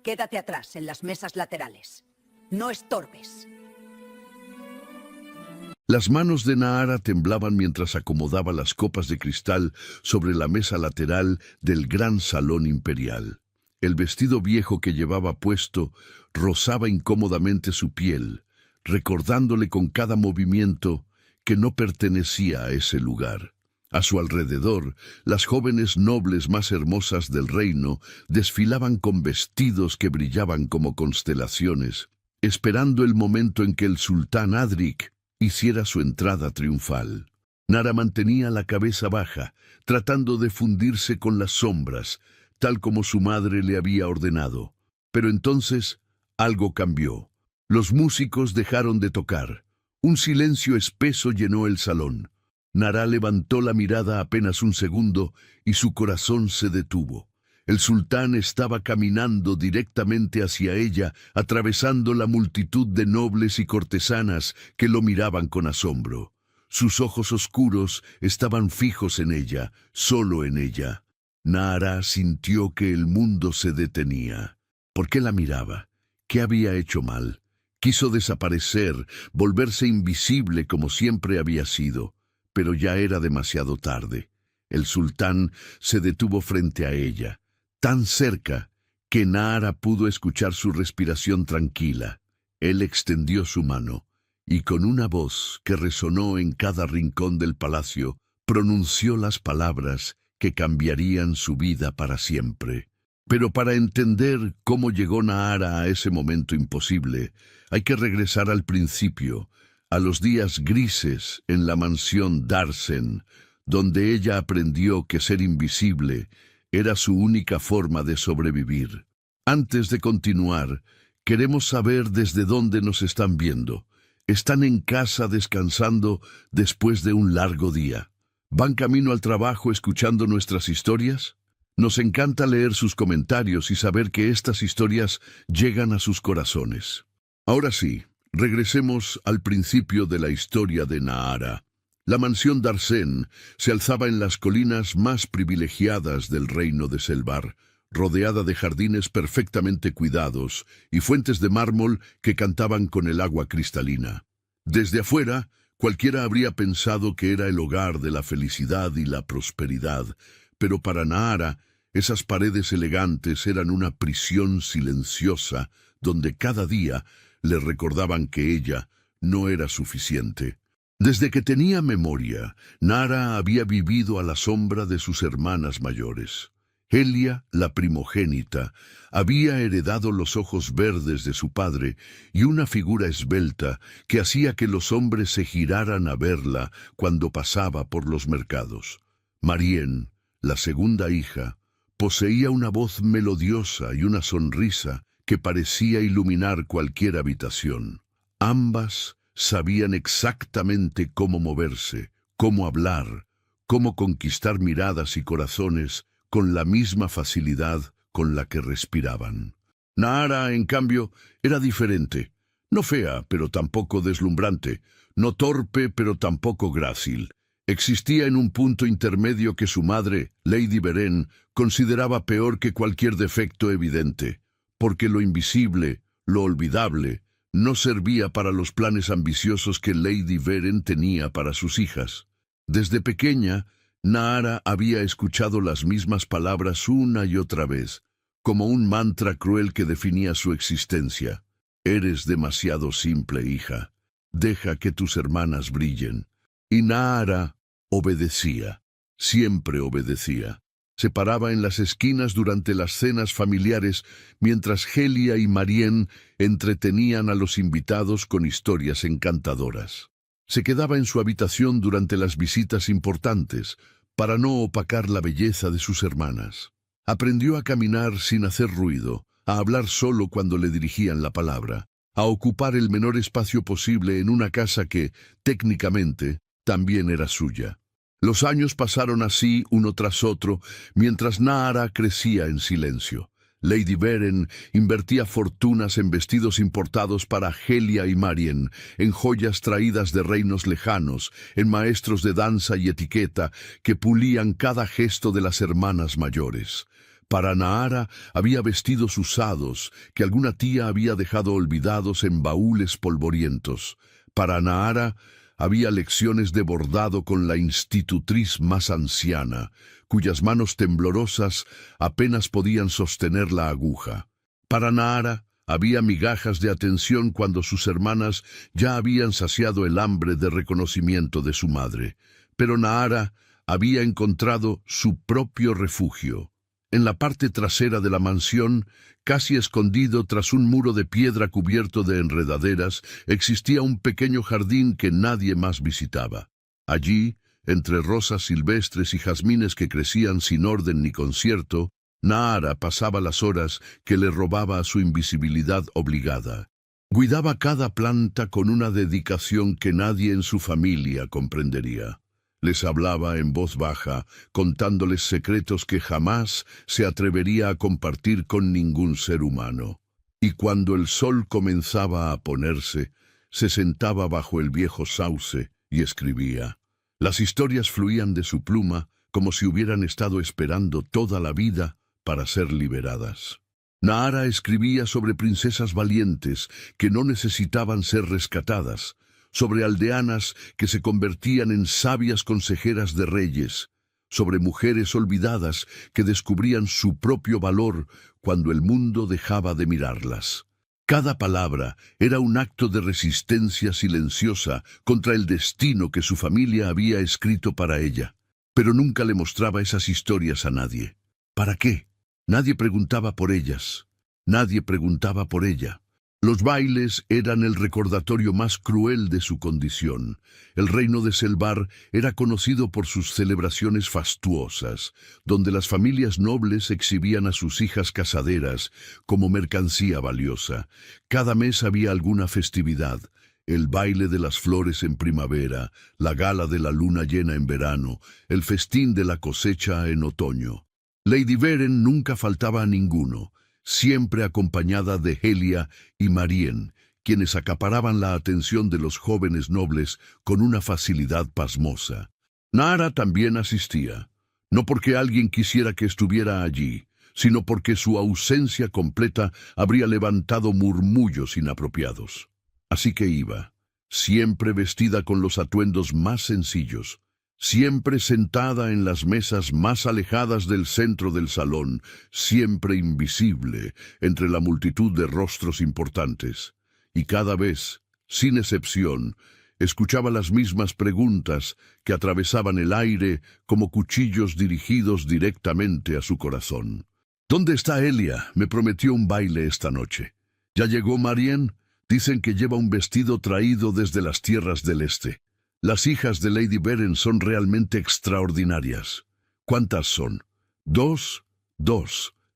Quédate atrás, en las mesas laterales. No estorbes. Las manos de Nahara temblaban mientras acomodaba las copas de cristal sobre la mesa lateral del gran salón imperial. El vestido viejo que llevaba puesto rozaba incómodamente su piel, recordándole con cada movimiento que no pertenecía a ese lugar. A su alrededor, las jóvenes nobles más hermosas del reino desfilaban con vestidos que brillaban como constelaciones, esperando el momento en que el sultán Adrik hiciera su entrada triunfal. Nara mantenía la cabeza baja, tratando de fundirse con las sombras, tal como su madre le había ordenado. Pero entonces algo cambió. Los músicos dejaron de tocar. Un silencio espeso llenó el salón. Nara levantó la mirada apenas un segundo y su corazón se detuvo. El sultán estaba caminando directamente hacia ella, atravesando la multitud de nobles y cortesanas que lo miraban con asombro. Sus ojos oscuros estaban fijos en ella, solo en ella. Nara sintió que el mundo se detenía. ¿Por qué la miraba? ¿Qué había hecho mal? Quiso desaparecer, volverse invisible como siempre había sido, pero ya era demasiado tarde. El sultán se detuvo frente a ella, tan cerca que Nara pudo escuchar su respiración tranquila. Él extendió su mano y con una voz que resonó en cada rincón del palacio, pronunció las palabras que cambiarían su vida para siempre. Pero para entender cómo llegó Nahara a ese momento imposible, hay que regresar al principio, a los días grises en la mansión Darsen, donde ella aprendió que ser invisible era su única forma de sobrevivir. Antes de continuar, queremos saber desde dónde nos están viendo. ¿Están en casa descansando después de un largo día? ¿Van camino al trabajo escuchando nuestras historias? Nos encanta leer sus comentarios y saber que estas historias llegan a sus corazones. Ahora sí, regresemos al principio de la historia de Nahara. La mansión Darsen se alzaba en las colinas más privilegiadas del reino de Selvar, rodeada de jardines perfectamente cuidados y fuentes de mármol que cantaban con el agua cristalina. Desde afuera, cualquiera habría pensado que era el hogar de la felicidad y la prosperidad, pero para Nahara, esas paredes elegantes eran una prisión silenciosa donde cada día le recordaban que ella no era suficiente. Desde que tenía memoria, Nahara había vivido a la sombra de sus hermanas mayores. Helia, la primogénita, había heredado los ojos verdes de su padre y una figura esbelta que hacía que los hombres se giraran a verla cuando pasaba por los mercados. Marién, la segunda hija, poseía una voz melodiosa y una sonrisa que parecía iluminar cualquier habitación. Ambas sabían exactamente cómo moverse, cómo hablar, cómo conquistar miradas y corazones con la misma facilidad con la que respiraban. Nahara, en cambio, era diferente. No fea, pero tampoco deslumbrante. No torpe, pero tampoco grácil. Existía en un punto intermedio que su madre, Lady Beren, consideraba peor que cualquier defecto evidente, porque lo invisible, lo olvidable, no servía para los planes ambiciosos que Lady Beren tenía para sus hijas. Desde pequeña, Nahara había escuchado las mismas palabras una y otra vez, como un mantra cruel que definía su existencia. Eres demasiado simple, hija. Deja que tus hermanas brillen. Y Nahara obedecía, siempre obedecía. Se paraba en las esquinas durante las cenas familiares mientras Helia y Marién entretenían a los invitados con historias encantadoras. Se quedaba en su habitación durante las visitas importantes para no opacar la belleza de sus hermanas. Aprendió a caminar sin hacer ruido, a hablar solo cuando le dirigían la palabra, a ocupar el menor espacio posible en una casa que, técnicamente, también era suya. Los años pasaron así uno tras otro, mientras Nahara crecía en silencio. Lady Beren invertía fortunas en vestidos importados para Helia y Marién, en joyas traídas de reinos lejanos, en maestros de danza y etiqueta que pulían cada gesto de las hermanas mayores. Para Nahara había vestidos usados que alguna tía había dejado olvidados en baúles polvorientos. Para Nahara había lecciones de bordado con la institutriz más anciana, cuyas manos temblorosas apenas podían sostener la aguja. Para Nahara había migajas de atención cuando sus hermanas ya habían saciado el hambre de reconocimiento de su madre. Pero Nahara había encontrado su propio refugio. En la parte trasera de la mansión, casi escondido tras un muro de piedra cubierto de enredaderas, existía un pequeño jardín que nadie más visitaba. Allí, entre rosas silvestres y jazmines que crecían sin orden ni concierto, Nahara pasaba las horas que le robaba a su invisibilidad obligada. Cuidaba cada planta con una dedicación que nadie en su familia comprendería. Les hablaba en voz baja, contándoles secretos que jamás se atrevería a compartir con ningún ser humano. Y cuando el sol comenzaba a ponerse, se sentaba bajo el viejo sauce y escribía. Las historias fluían de su pluma como si hubieran estado esperando toda la vida para ser liberadas. Nahara escribía sobre princesas valientes que no necesitaban ser rescatadas, sobre aldeanas que se convertían en sabias consejeras de reyes, sobre mujeres olvidadas que descubrían su propio valor cuando el mundo dejaba de mirarlas. Cada palabra era un acto de resistencia silenciosa contra el destino que su familia había escrito para ella. Pero nunca le mostraba esas historias a nadie. ¿Para qué? Nadie preguntaba por ellas. Nadie preguntaba por ella. Los bailes eran el recordatorio más cruel de su condición. El reino de Selvar era conocido por sus celebraciones fastuosas, donde las familias nobles exhibían a sus hijas casaderas como mercancía valiosa. Cada mes había alguna festividad: el baile de las flores en primavera, la gala de la luna llena en verano, el festín de la cosecha en otoño. Lady Beren nunca faltaba a ninguno, siempre acompañada de Helia y Marien, quienes acaparaban la atención de los jóvenes nobles con una facilidad pasmosa. Nahara también asistía, no porque alguien quisiera que estuviera allí, sino porque su ausencia completa habría levantado murmullos inapropiados. Así que iba, siempre vestida con los atuendos más sencillos, siempre sentada en las mesas más alejadas del centro del salón, siempre invisible entre la multitud de rostros importantes. Y cada vez, sin excepción, escuchaba las mismas preguntas que atravesaban el aire como cuchillos dirigidos directamente a su corazón. ¿Dónde está Helia? Me prometió un baile esta noche. ¿Ya llegó Marien? Dicen que lleva un vestido traído desde las tierras del este. Las hijas de Lady Beren son realmente extraordinarias. ¿Cuántas son? Dos,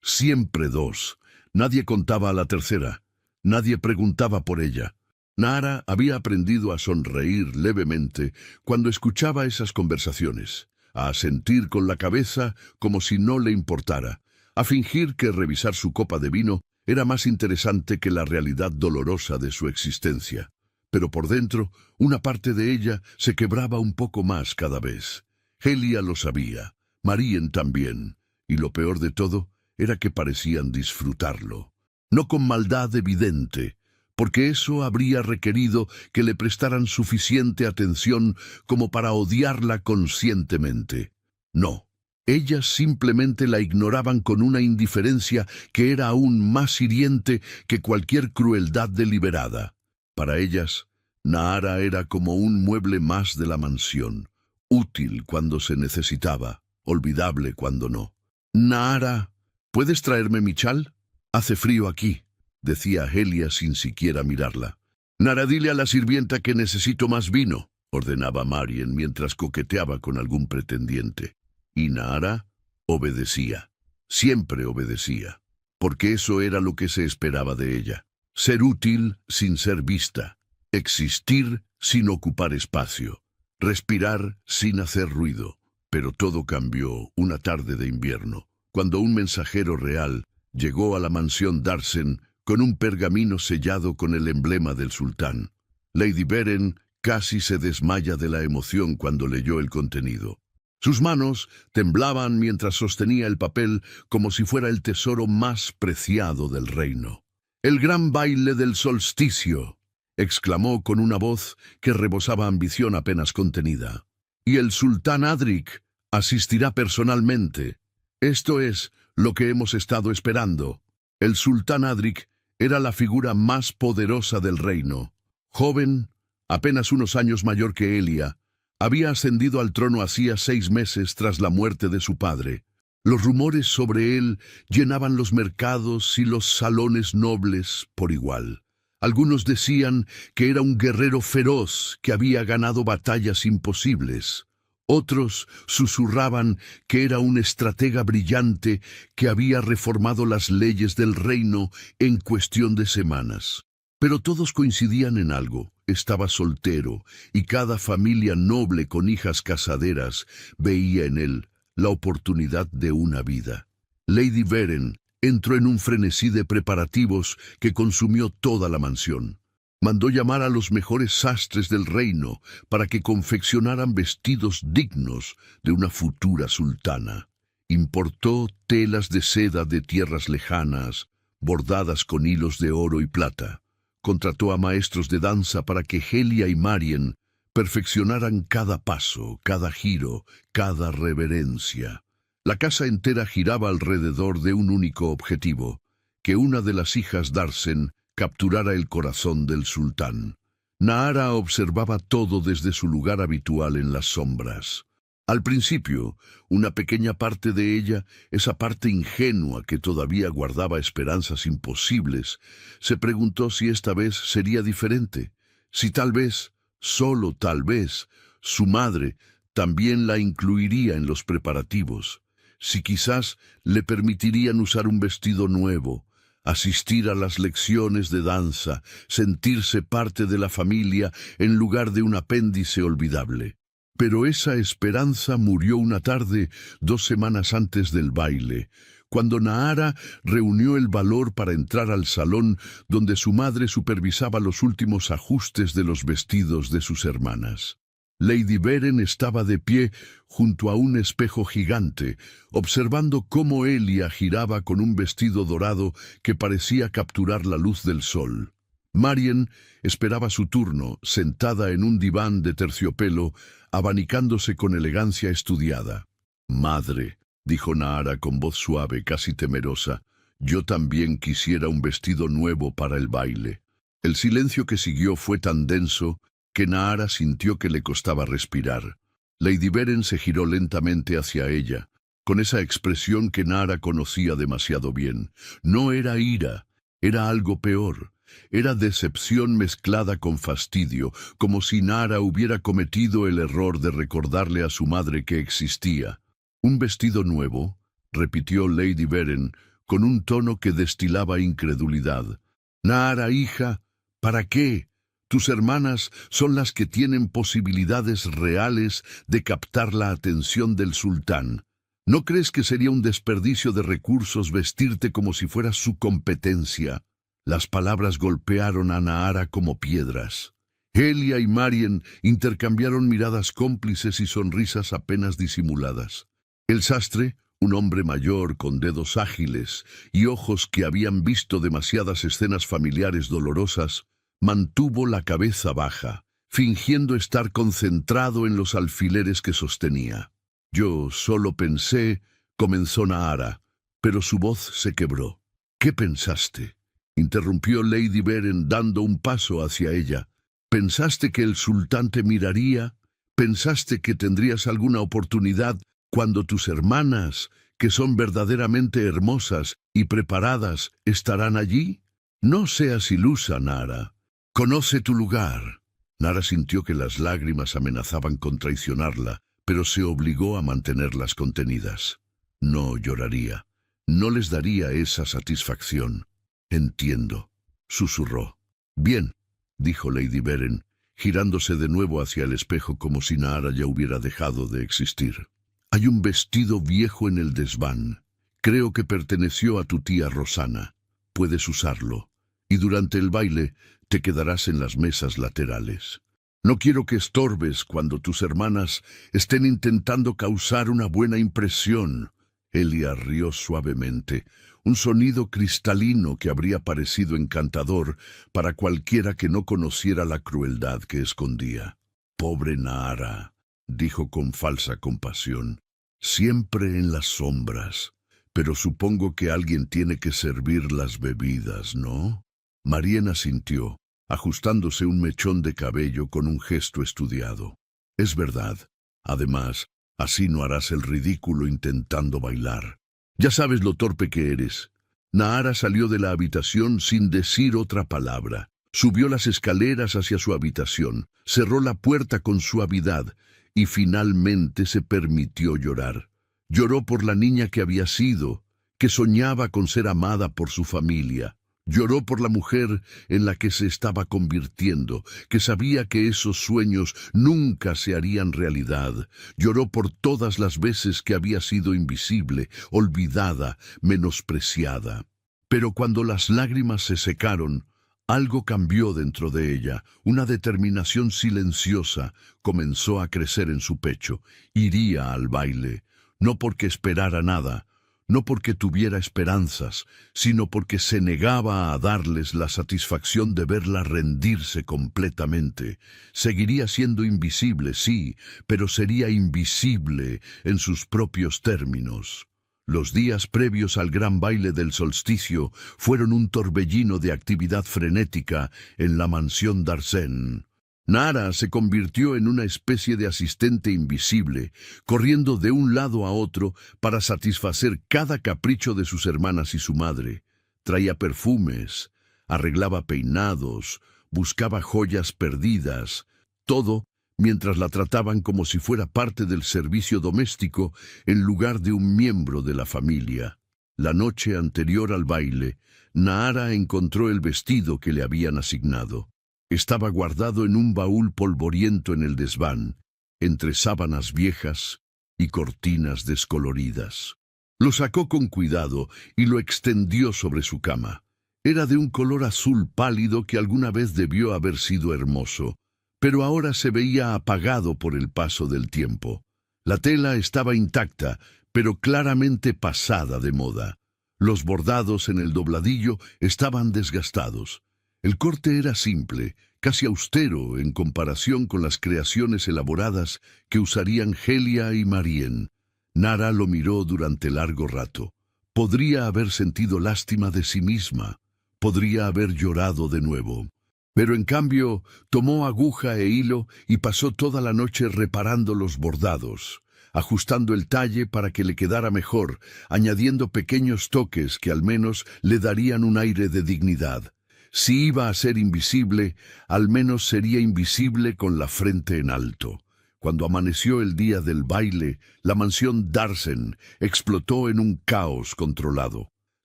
siempre dos. Nadie contaba a la tercera. Nadie preguntaba por ella. Nahara había aprendido a sonreír levemente cuando escuchaba esas conversaciones, a asentir con la cabeza como si no le importara, a fingir que revisar su copa de vino era más interesante que la realidad dolorosa de su existencia. Pero por dentro, una parte de ella se quebraba un poco más cada vez. Helia lo sabía, Marien también, y lo peor de todo era que parecían disfrutarlo. No con maldad evidente, porque eso habría requerido que le prestaran suficiente atención como para odiarla conscientemente. No, ellas simplemente la ignoraban con una indiferencia que era aún más hiriente que cualquier crueldad deliberada. Para ellas, Nahara era como un mueble más de la mansión, útil cuando se necesitaba, olvidable cuando no. «Nahara, ¿puedes traerme mi chal? Hace frío aquí», decía Helia sin siquiera mirarla. «Nahara, dile a la sirvienta que necesito más vino», ordenaba Marien mientras coqueteaba con algún pretendiente. Y Nahara obedecía, siempre obedecía, porque eso era lo que se esperaba de ella. Ser útil sin ser vista, existir sin ocupar espacio, respirar sin hacer ruido. Pero todo cambió una tarde de invierno, cuando un mensajero real llegó a la mansión Darsen con un pergamino sellado con el emblema del sultán. Lady Beren casi se desmaya de la emoción cuando leyó el contenido. Sus manos temblaban mientras sostenía el papel como si fuera el tesoro más preciado del reino. «El gran baile del solsticio», exclamó con una voz que rebosaba ambición apenas contenida. «Y el sultán Adrik asistirá personalmente. Esto es lo que hemos estado esperando». El sultán Adrik era la figura más poderosa del reino. Joven, apenas unos años mayor que Elia, había ascendido al trono hacía 6 meses tras la muerte de su padre. Los rumores sobre él llenaban los mercados y los salones nobles por igual. Algunos decían que era un guerrero feroz que había ganado batallas imposibles. Otros susurraban que era un estratega brillante que había reformado las leyes del reino en cuestión de semanas. Pero todos coincidían en algo: estaba soltero, y cada familia noble con hijas casaderas veía en él la oportunidad de una vida. Lady Beren entró en un frenesí de preparativos que consumió toda la mansión. Mandó llamar a los mejores sastres del reino para que confeccionaran vestidos dignos de una futura sultana. Importó telas de seda de tierras lejanas, bordadas con hilos de oro y plata. Contrató a maestros de danza para que Helia y Marien perfeccionaran cada paso, cada giro, cada reverencia. La casa entera giraba alrededor de un único objetivo: que una de las hijas Darsen capturara el corazón del sultán. Nahara observaba todo desde su lugar habitual en las sombras. Al principio, una pequeña parte de ella, esa parte ingenua que todavía guardaba esperanzas imposibles, se preguntó si esta vez sería diferente, si tal vez, solo tal vez, su madre también la incluiría en los preparativos, si quizás le permitirían usar un vestido nuevo, asistir a las lecciones de danza, sentirse parte de la familia en lugar de un apéndice olvidable. Pero esa esperanza murió una tarde 2 semanas antes del baile, cuando Nahara reunió el valor para entrar al salón donde su madre supervisaba los últimos ajustes de los vestidos de sus hermanas. Lady Beren estaba de pie junto a un espejo gigante, observando cómo Elia giraba con un vestido dorado que parecía capturar la luz del sol. Marien esperaba su turno, sentada en un diván de terciopelo, abanicándose con elegancia estudiada. «Madre», dijo Nahara con voz suave, casi temerosa, «yo también quisiera un vestido nuevo para el baile». El silencio que siguió fue tan denso que Nahara sintió que le costaba respirar. Lady Beren se giró lentamente hacia ella, con esa expresión que Nahara conocía demasiado bien. No era ira, era algo peor. Era decepción mezclada con fastidio, como si Nahara hubiera cometido el error de recordarle a su madre que existía. «¿Un vestido nuevo?», repitió Lady Beren, con un tono que destilaba incredulidad. «Nahara, hija, ¿para qué? Tus hermanas son las que tienen posibilidades reales de captar la atención del sultán. ¿No crees que sería un desperdicio de recursos vestirte como si fueras su competencia?» Las palabras golpearon a Nahara como piedras. Helia y Marien intercambiaron miradas cómplices y sonrisas apenas disimuladas. El sastre, un hombre mayor con dedos ágiles y ojos que habían visto demasiadas escenas familiares dolorosas, mantuvo la cabeza baja, fingiendo estar concentrado en los alfileres que sostenía. «Yo solo pensé», comenzó Nahara, pero su voz se quebró. «¿Qué pensaste?», interrumpió Lady Beren dando un paso hacia ella. «¿Pensaste que el sultán te miraría? ¿Pensaste que tendrías alguna oportunidad cuando tus hermanas, que son verdaderamente hermosas y preparadas, estarán allí? No seas ilusa, Nahara. Conoce tu lugar». Nahara sintió que las lágrimas amenazaban con traicionarla, pero se obligó a mantenerlas contenidas. No lloraría. No les daría esa satisfacción. «Entiendo», susurró. «Bien», dijo Lady Beren, girándose de nuevo hacia el espejo como si Nahara ya hubiera dejado de existir. «Hay un vestido viejo en el desván. Creo que perteneció a tu tía Rosana. Puedes usarlo, y durante el baile te quedarás en las mesas laterales». No quiero que estorbes cuando tus hermanas estén intentando causar una buena impresión. Elia rió suavemente, un sonido cristalino que habría parecido encantador para cualquiera que no conociera la crueldad que escondía. Pobre Nahara, dijo con falsa compasión, siempre en las sombras. Pero supongo que alguien tiene que servir las bebidas, ¿no? Marien asintió, ajustándose un mechón de cabello con un gesto estudiado. Es verdad. Además, así no harás el ridículo intentando bailar. Ya sabes lo torpe que eres. Nahara salió de la habitación sin decir otra palabra. Subió las escaleras hacia su habitación, cerró la puerta con suavidad y finalmente se permitió llorar. Lloró por la niña que había sido, que soñaba con ser amada por su familia. Lloró por la mujer en la que se estaba convirtiendo, que sabía que esos sueños nunca se harían realidad. Lloró por todas las veces que había sido invisible, olvidada, menospreciada. Pero cuando las lágrimas se secaron, algo cambió dentro de ella. Una determinación silenciosa comenzó a crecer en su pecho. Iría al baile, no porque esperara nada, no porque tuviera esperanzas, sino porque se negaba a darles la satisfacción de verla rendirse completamente. Seguiría siendo invisible, sí, pero sería invisible en sus propios términos. Los días previos al gran baile del solsticio fueron un torbellino de actividad frenética en la mansión d'Arsène. Nahara se convirtió en una especie de asistente invisible, corriendo de un lado a otro para satisfacer cada capricho de sus hermanas y su madre. Traía perfumes, arreglaba peinados, buscaba joyas perdidas, todo mientras la trataban como si fuera parte del servicio doméstico en lugar de un miembro de la familia. La noche anterior al baile, Nahara encontró el vestido que le habían asignado. Estaba guardado en un baúl polvoriento en el desván, entre sábanas viejas y cortinas descoloridas. Lo sacó con cuidado y lo extendió sobre su cama. Era de un color azul pálido que alguna vez debió haber sido hermoso, pero ahora se veía apagado por el paso del tiempo. La tela estaba intacta, pero claramente pasada de moda. Los bordados en el dobladillo estaban desgastados. El corte era simple, casi austero en comparación con las creaciones elaboradas que usarían Helia y Marien. Nahara lo miró durante largo rato. Podría haber sentido lástima de sí misma. Podría haber llorado de nuevo. Pero en cambio, tomó aguja e hilo y pasó toda la noche reparando los bordados, ajustando el talle para que le quedara mejor, añadiendo pequeños toques que al menos le darían un aire de dignidad. Si iba a ser invisible, al menos sería invisible con la frente en alto. Cuando amaneció el día del baile, la mansión d'Arsène explotó en un caos controlado.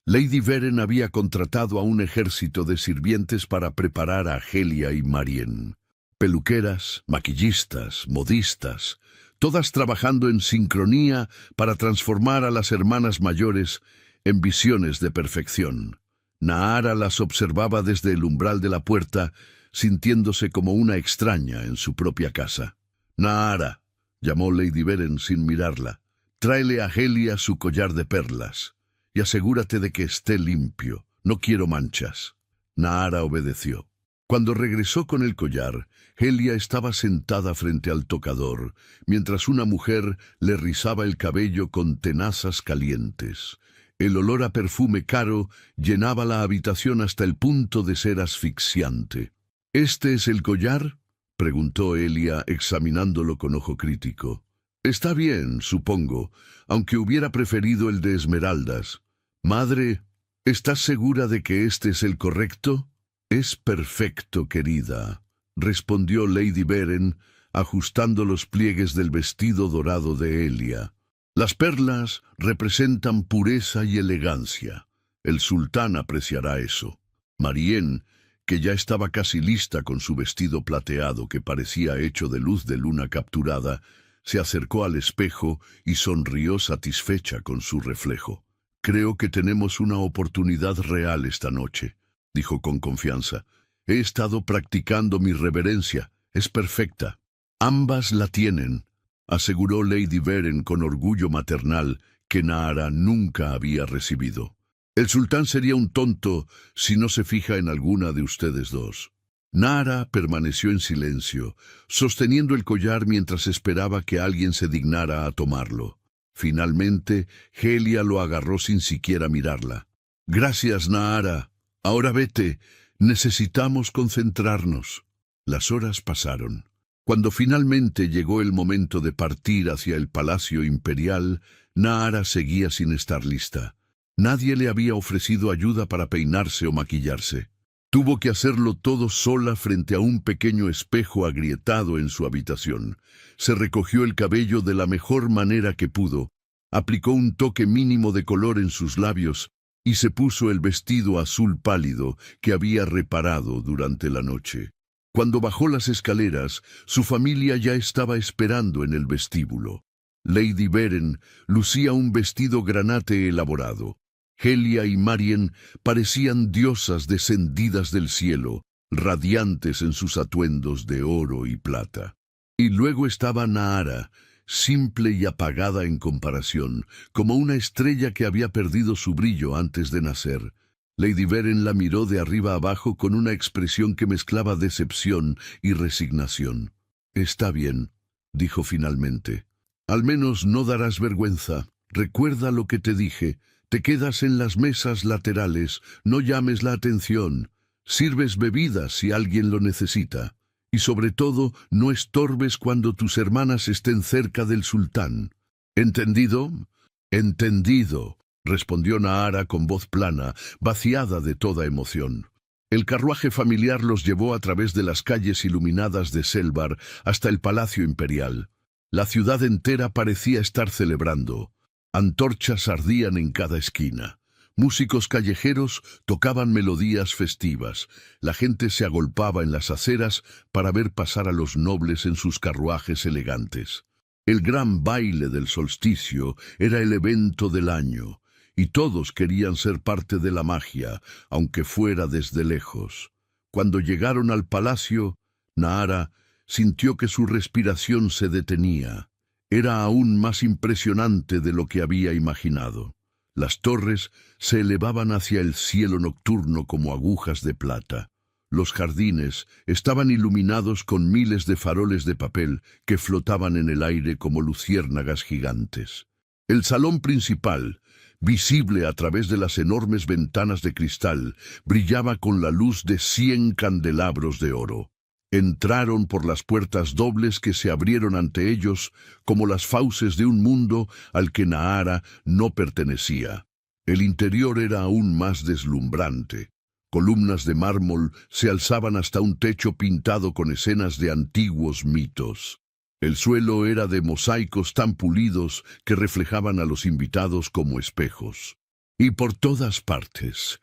Lady Veren había contratado a un ejército de sirvientes para preparar a Helia y Marien. Peluqueras, maquillistas, modistas, todas trabajando en sincronía para transformar a las hermanas mayores en visiones de perfección. Nahara las observaba desde el umbral de la puerta, sintiéndose como una extraña en su propia casa. «Nahara», llamó Lady Veren sin mirarla, «tráele a Helia su collar de perlas, y asegúrate de que esté limpio. No quiero manchas». Nahara obedeció. Cuando regresó con el collar, Helia estaba sentada frente al tocador, mientras una mujer le rizaba el cabello con tenazas calientes. El olor a perfume caro llenaba la habitación hasta el punto de ser asfixiante. «¿Este es el collar?», preguntó Helia, examinándolo con ojo crítico. «Está bien, supongo, aunque hubiera preferido el de esmeraldas. Madre, ¿estás segura de que este es el correcto?» «Es perfecto, querida», respondió Lady Veren, ajustando los pliegues del vestido dorado de Helia. «Las perlas representan pureza y elegancia. El sultán apreciará eso». Marien, que ya estaba casi lista con su vestido plateado que parecía hecho de luz de luna capturada, se acercó al espejo y sonrió satisfecha con su reflejo. «Creo que tenemos una oportunidad real esta noche», dijo con confianza. «He estado practicando mi reverencia. Es perfecta. Ambas la tienen, aseguró Lady Beren con orgullo maternal que Nahara nunca había recibido. El sultán sería un tonto si no se fija en alguna de ustedes dos. Nahara permaneció en silencio, sosteniendo el collar mientras esperaba que alguien se dignara a tomarlo. Finalmente, Helia lo agarró sin siquiera mirarla. «Gracias, Nahara. Ahora vete. Necesitamos concentrarnos». Las horas pasaron. Cuando finalmente llegó el momento de partir hacia el palacio imperial, Nahara seguía sin estar lista. Nadie le había ofrecido ayuda para peinarse o maquillarse. Tuvo que hacerlo todo sola frente a un pequeño espejo agrietado en su habitación. Se recogió el cabello de la mejor manera que pudo, aplicó un toque mínimo de color en sus labios y se puso el vestido azul pálido que había reparado durante la noche. Cuando bajó las escaleras, su familia ya estaba esperando en el vestíbulo. Lady Beren lucía un vestido granate elaborado. Helia y Marien parecían diosas descendidas del cielo, radiantes en sus atuendos de oro y plata. Y luego estaba Nahara, simple y apagada en comparación, como una estrella que había perdido su brillo antes de nacer. Lady Beren la miró de arriba abajo con una expresión que mezclaba decepción y resignación. «Está bien», dijo finalmente. «Al menos no darás vergüenza. Recuerda lo que te dije. Te quedas en las mesas laterales, no llames la atención. Sirves bebidas si alguien lo necesita. Y sobre todo, no estorbes cuando tus hermanas estén cerca del sultán». «¿Entendido?» «Entendido», respondió Nahara con voz plana, vaciada de toda emoción. El carruaje familiar los llevó a través de las calles iluminadas de Selvar hasta el palacio imperial. La ciudad entera parecía estar celebrando. Antorchas ardían en cada esquina. Músicos callejeros tocaban melodías festivas. La gente se agolpaba en las aceras para ver pasar a los nobles en sus carruajes elegantes. El gran baile del solsticio era el evento del año, y todos querían ser parte de la magia, aunque fuera desde lejos. Cuando llegaron al palacio, Nahara sintió que su respiración se detenía. Era aún más impresionante de lo que había imaginado. Las torres se elevaban hacia el cielo nocturno como agujas de plata. Los jardines estaban iluminados con miles de faroles de papel que flotaban en el aire como luciérnagas gigantes. El salón principal, visible a través de las enormes ventanas de cristal, brillaba con la luz de 100 candelabros de oro. Entraron por las puertas dobles que se abrieron ante ellos como las fauces de un mundo al que Nahara no pertenecía. El interior era aún más deslumbrante. Columnas de mármol se alzaban hasta un techo pintado con escenas de antiguos mitos. El suelo era de mosaicos tan pulidos que reflejaban a los invitados como espejos. Y por todas partes,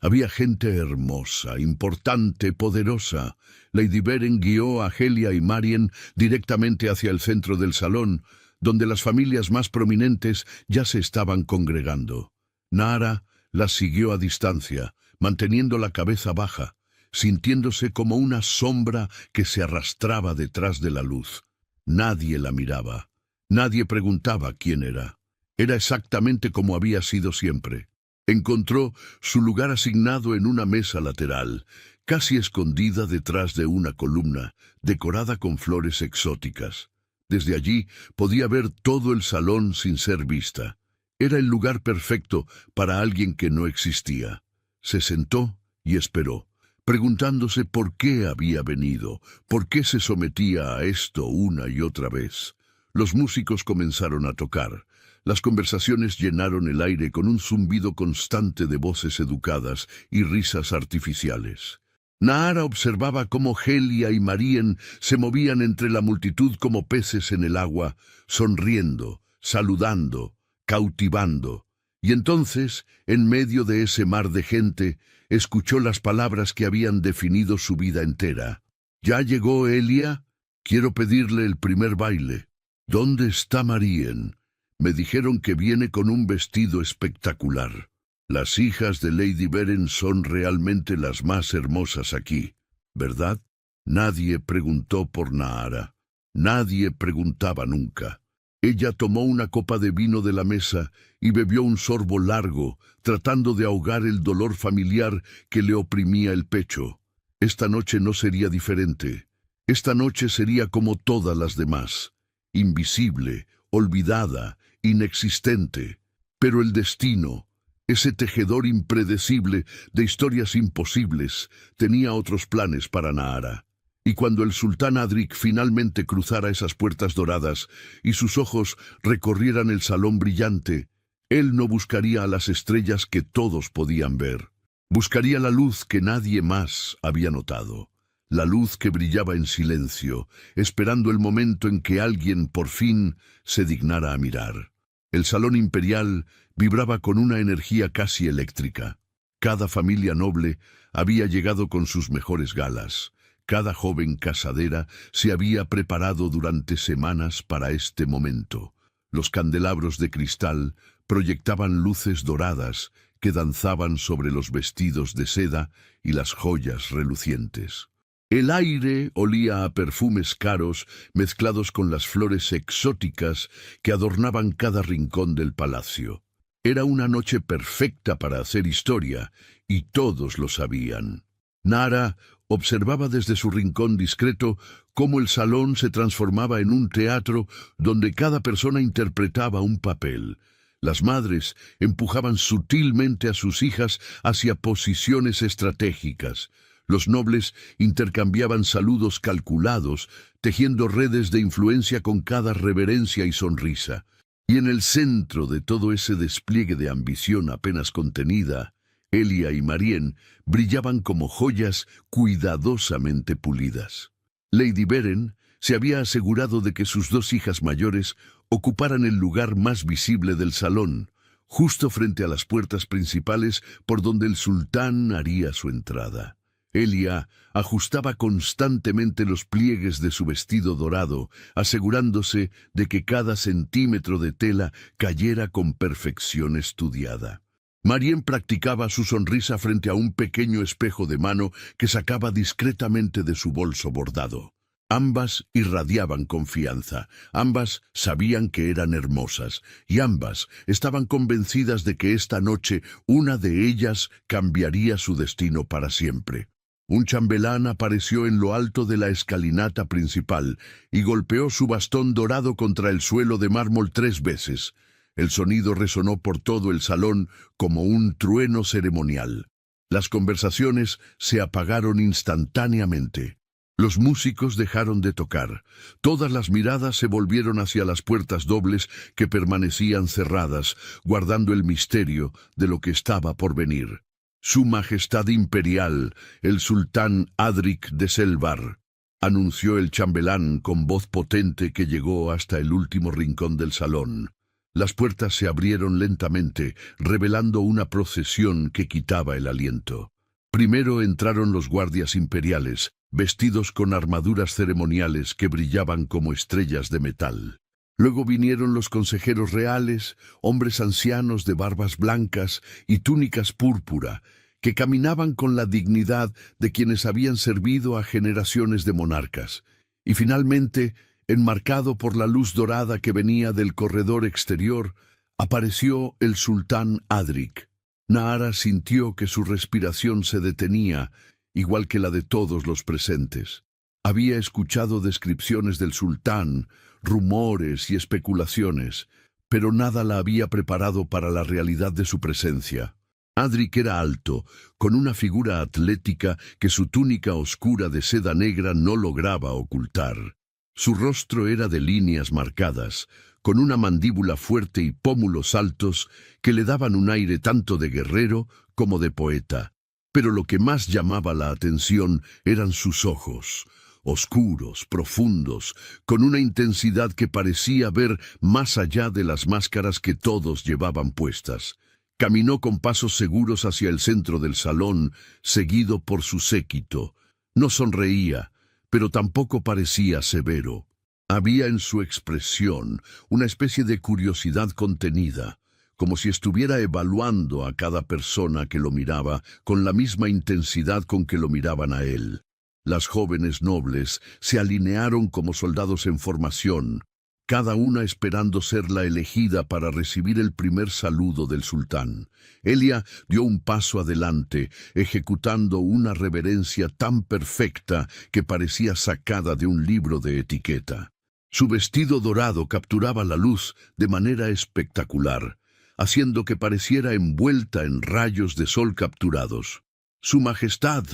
había gente hermosa, importante, poderosa. Lady Beren guió a Helia y Marien directamente hacia el centro del salón, donde las familias más prominentes ya se estaban congregando. Nahara las siguió a distancia, manteniendo la cabeza baja, sintiéndose como una sombra que se arrastraba detrás de la luz. Nadie la miraba, nadie preguntaba quién era. Era exactamente como había sido siempre. Encontró su lugar asignado en una mesa lateral, casi escondida detrás de una columna, decorada con flores exóticas. Desde allí podía ver todo el salón sin ser vista. Era el lugar perfecto para alguien que no existía. Se sentó y esperó, preguntándose por qué había venido, por qué se sometía a esto una y otra vez. Los músicos comenzaron a tocar. Las conversaciones llenaron el aire con un zumbido constante de voces educadas y risas artificiales. Nahara observaba cómo Helia y Marien se movían entre la multitud como peces en el agua, sonriendo, saludando, cautivando. Y entonces, en medio de ese mar de gente, escuchó las palabras que habían definido su vida entera. «¿Ya llegó Helia? Quiero pedirle el primer baile. ¿Dónde está Marien? Me dijeron que viene con un vestido espectacular. Las hijas de Lady Beren son realmente las más hermosas aquí, ¿verdad?» Nadie preguntó por Nahara. Nadie preguntaba nunca. Ella tomó una copa de vino de la mesa y bebió un sorbo largo, tratando de ahogar el dolor familiar que le oprimía el pecho. Esta noche no sería diferente. Esta noche sería como todas las demás, invisible, olvidada, inexistente. Pero el destino, ese tejedor impredecible de historias imposibles, tenía otros planes para Nahara. Y cuando el sultán Adrik finalmente cruzara esas puertas doradas y sus ojos recorrieran el salón brillante, él no buscaría a las estrellas que todos podían ver. Buscaría la luz que nadie más había notado. La luz que brillaba en silencio, esperando el momento en que alguien por fin se dignara a mirar. El salón imperial vibraba con una energía casi eléctrica. Cada familia noble había llegado con sus mejores galas. Cada joven casadera se había preparado durante semanas para este momento. Los candelabros de cristal proyectaban luces doradas que danzaban sobre los vestidos de seda y las joyas relucientes. El aire olía a perfumes caros mezclados con las flores exóticas que adornaban cada rincón del palacio. Era una noche perfecta para hacer historia, y todos lo sabían. Nahara observaba desde su rincón discreto cómo el salón se transformaba en un teatro donde cada persona interpretaba un papel. Las madres empujaban sutilmente a sus hijas hacia posiciones estratégicas. Los nobles intercambiaban saludos calculados, tejiendo redes de influencia con cada reverencia y sonrisa. Y en el centro de todo ese despliegue de ambición apenas contenida, Elia y Marien brillaban como joyas cuidadosamente pulidas. Lady Beren se había asegurado de que sus dos hijas mayores ocuparan el lugar más visible del salón, justo frente a las puertas principales por donde el sultán haría su entrada. Elia ajustaba constantemente los pliegues de su vestido dorado, asegurándose de que cada centímetro de tela cayera con perfección estudiada. Marien practicaba su sonrisa frente a un pequeño espejo de mano que sacaba discretamente de su bolso bordado. Ambas irradiaban confianza, ambas sabían que eran hermosas, y ambas estaban convencidas de que esta noche una de ellas cambiaría su destino para siempre. Un chambelán apareció en lo alto de la escalinata principal y golpeó su bastón dorado contra el suelo de mármol 3 veces. El sonido resonó por todo el salón como un trueno ceremonial. Las conversaciones se apagaron instantáneamente. Los músicos dejaron de tocar. Todas las miradas se volvieron hacia las puertas dobles que permanecían cerradas, guardando el misterio de lo que estaba por venir. Su Majestad Imperial, el sultán Adrik de Selvar, anunció el chambelán con voz potente que llegó hasta el último rincón del salón. Las puertas se abrieron lentamente, revelando una procesión que quitaba el aliento. Primero entraron los guardias imperiales, vestidos con armaduras ceremoniales que brillaban como estrellas de metal. Luego vinieron los consejeros reales, hombres ancianos de barbas blancas y túnicas púrpura, que caminaban con la dignidad de quienes habían servido a generaciones de monarcas. Y finalmente, enmarcado por la luz dorada que venía del corredor exterior, apareció el sultán Adrik. Nahara sintió que su respiración se detenía, igual que la de todos los presentes. Había escuchado descripciones del sultán, rumores y especulaciones, pero nada la había preparado para la realidad de su presencia. Adrik era alto, con una figura atlética que su túnica oscura de seda negra no lograba ocultar. Su rostro era de líneas marcadas, con una mandíbula fuerte y pómulos altos que le daban un aire tanto de guerrero como de poeta. Pero lo que más llamaba la atención eran sus ojos, oscuros, profundos, con una intensidad que parecía ver más allá de las máscaras que todos llevaban puestas. Caminó con pasos seguros hacia el centro del salón, seguido por su séquito. No sonreía, pero tampoco parecía severo. Había en su expresión una especie de curiosidad contenida, como si estuviera evaluando a cada persona que lo miraba con la misma intensidad con que lo miraban a él. Las jóvenes nobles se alinearon como soldados en formación, cada una esperando ser la elegida para recibir el primer saludo del sultán. Elia dio un paso adelante, ejecutando una reverencia tan perfecta que parecía sacada de un libro de etiqueta. Su vestido dorado capturaba la luz de manera espectacular, haciendo que pareciera envuelta en rayos de sol capturados. «Su Majestad»,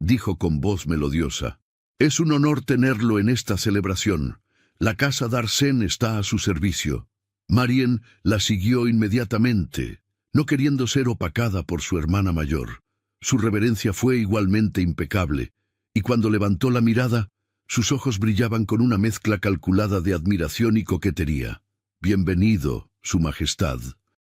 dijo con voz melodiosa, «es un honor tenerlo en esta celebración. La casa Darsén está a su servicio». Marien la siguió inmediatamente, no queriendo ser opacada por su hermana mayor. Su reverencia fue igualmente impecable, y cuando levantó la mirada, sus ojos brillaban con una mezcla calculada de admiración y coquetería. «Bienvenido, Su Majestad.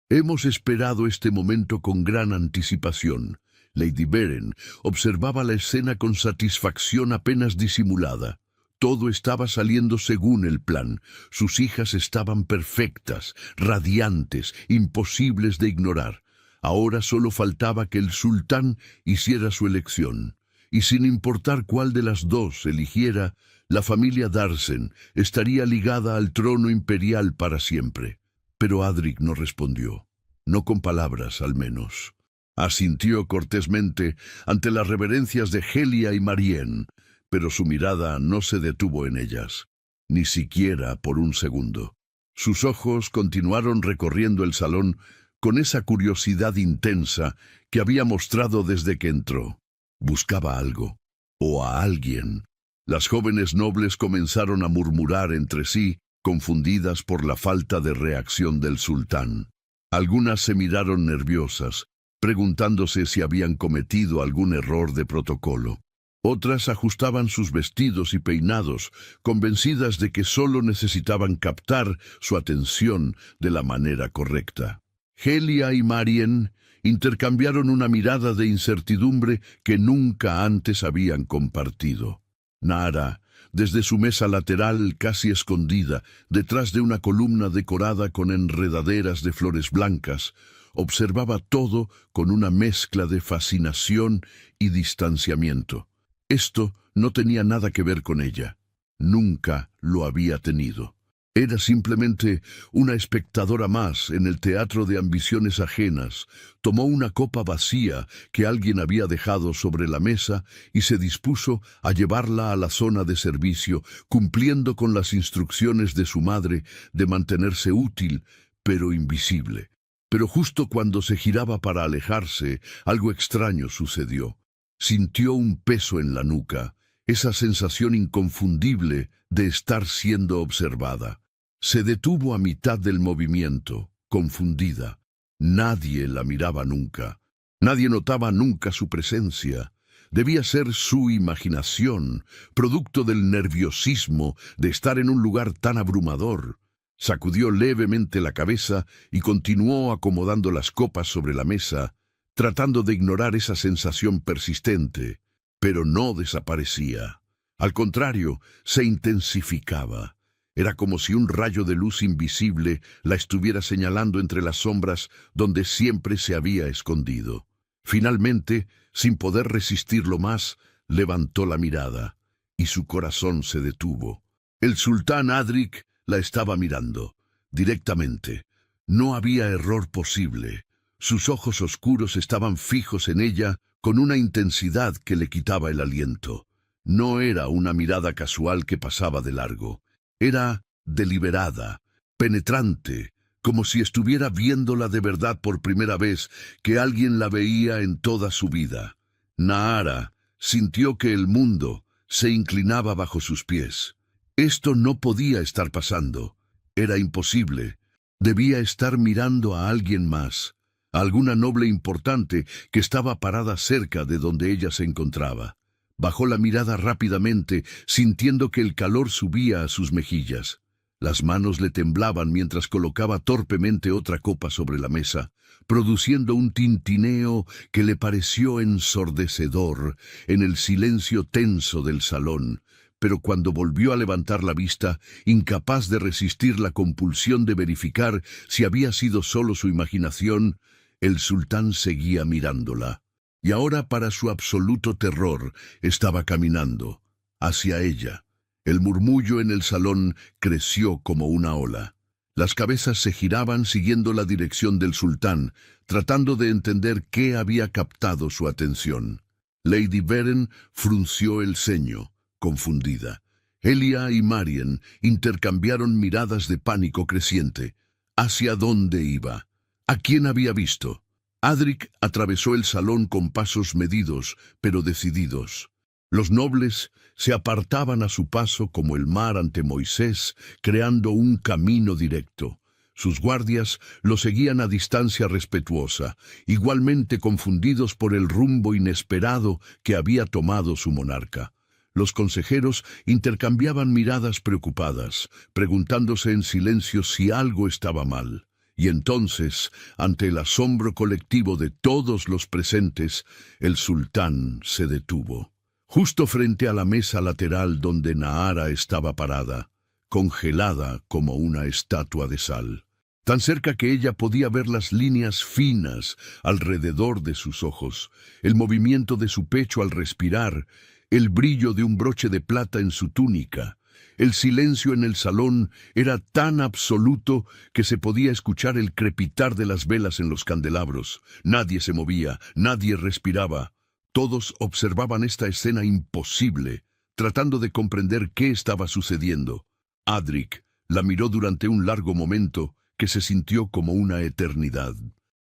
Hemos esperado este momento con gran anticipación». Lady Beren observaba la escena con satisfacción apenas disimulada. Todo estaba saliendo según el plan. Sus hijas estaban perfectas, radiantes, imposibles de ignorar. Ahora solo faltaba que el sultán hiciera su elección. Y sin importar cuál de las dos eligiera, la familia Darsén estaría ligada al trono imperial para siempre. Pero Adric no respondió. No con palabras, al menos. Asintió cortésmente ante las reverencias de Helia y Marien, pero su mirada no se detuvo en ellas, ni siquiera por un segundo. Sus ojos continuaron recorriendo el salón con esa curiosidad intensa que había mostrado desde que entró. Buscaba algo, o a alguien. Las jóvenes nobles comenzaron a murmurar entre sí, confundidas por la falta de reacción del sultán. Algunas se miraron nerviosas, preguntándose si habían cometido algún error de protocolo. Otras ajustaban sus vestidos y peinados, convencidas de que solo necesitaban captar su atención de la manera correcta. Helia y Marien intercambiaron una mirada de incertidumbre que nunca antes habían compartido. Nahara, desde su mesa lateral casi escondida, detrás de una columna decorada con enredaderas de flores blancas, observaba todo con una mezcla de fascinación y distanciamiento. Esto no tenía nada que ver con ella. Nunca lo había tenido. Era simplemente una espectadora más en el teatro de ambiciones ajenas. Tomó una copa vacía que alguien había dejado sobre la mesa y se dispuso a llevarla a la zona de servicio, cumpliendo con las instrucciones de su madre de mantenerse útil, pero invisible. Pero justo cuando se giraba para alejarse, algo extraño sucedió. Sintió un peso en la nuca, esa sensación inconfundible de estar siendo observada. Se detuvo a mitad del movimiento, confundida. Nadie la miraba nunca. Nadie notaba nunca su presencia. Debía ser su imaginación, producto del nerviosismo de estar en un lugar tan abrumador. Sacudió levemente la cabeza y continuó acomodando las copas sobre la mesa, tratando de ignorar esa sensación persistente, pero no desaparecía. Al contrario, se intensificaba. Era como si un rayo de luz invisible la estuviera señalando entre las sombras donde siempre se había escondido. Finalmente, sin poder resistirlo más, levantó la mirada, y su corazón se detuvo. El sultán Adric la estaba mirando, directamente. No había error posible. Sus ojos oscuros estaban fijos en ella con una intensidad que le quitaba el aliento. No era una mirada casual que pasaba de largo. Era deliberada, penetrante, como si estuviera viéndola de verdad por primera vez que alguien la veía en toda su vida. Nahara sintió que el mundo se inclinaba bajo sus pies. Esto no podía estar pasando. Era imposible. Debía estar mirando a alguien más, a alguna noble importante que estaba parada cerca de donde ella se encontraba. Bajó la mirada rápidamente, sintiendo que el calor subía a sus mejillas. Las manos le temblaban mientras colocaba torpemente otra copa sobre la mesa, produciendo un tintineo que le pareció ensordecedor en el silencio tenso del salón. Pero cuando volvió a levantar la vista, incapaz de resistir la compulsión de verificar si había sido solo su imaginación, el sultán seguía mirándola. y ahora, para su absoluto terror, estaba caminando hacia ella. El murmullo en el salón creció como una ola. Las cabezas se giraban siguiendo la dirección del sultán, tratando de entender qué había captado su atención. Lady Beren frunció el ceño, confundida. Elia y Marien intercambiaron miradas de pánico creciente. ¿Hacia dónde iba? ¿A quién había visto? Adric atravesó el salón con pasos medidos, pero decididos. Los nobles se apartaban a su paso como el mar ante Moisés, creando un camino directo. Sus guardias lo seguían a distancia respetuosa, igualmente confundidos por el rumbo inesperado que había tomado su monarca. Los consejeros intercambiaban miradas preocupadas, preguntándose en silencio si algo estaba mal. Y entonces, ante el asombro colectivo de todos los presentes, el sultán se detuvo. Justo frente a la mesa lateral donde Nahara estaba parada, congelada como una estatua de sal. Tan cerca que ella podía ver las líneas finas alrededor de sus ojos, el movimiento de su pecho al respirar, el brillo de un broche de plata en su túnica. El silencio en el salón era tan absoluto que se podía escuchar el crepitar de las velas en los candelabros. Nadie se movía, nadie respiraba. Todos observaban esta escena imposible, tratando de comprender qué estaba sucediendo. Adric la miró durante un largo momento que se sintió como una eternidad.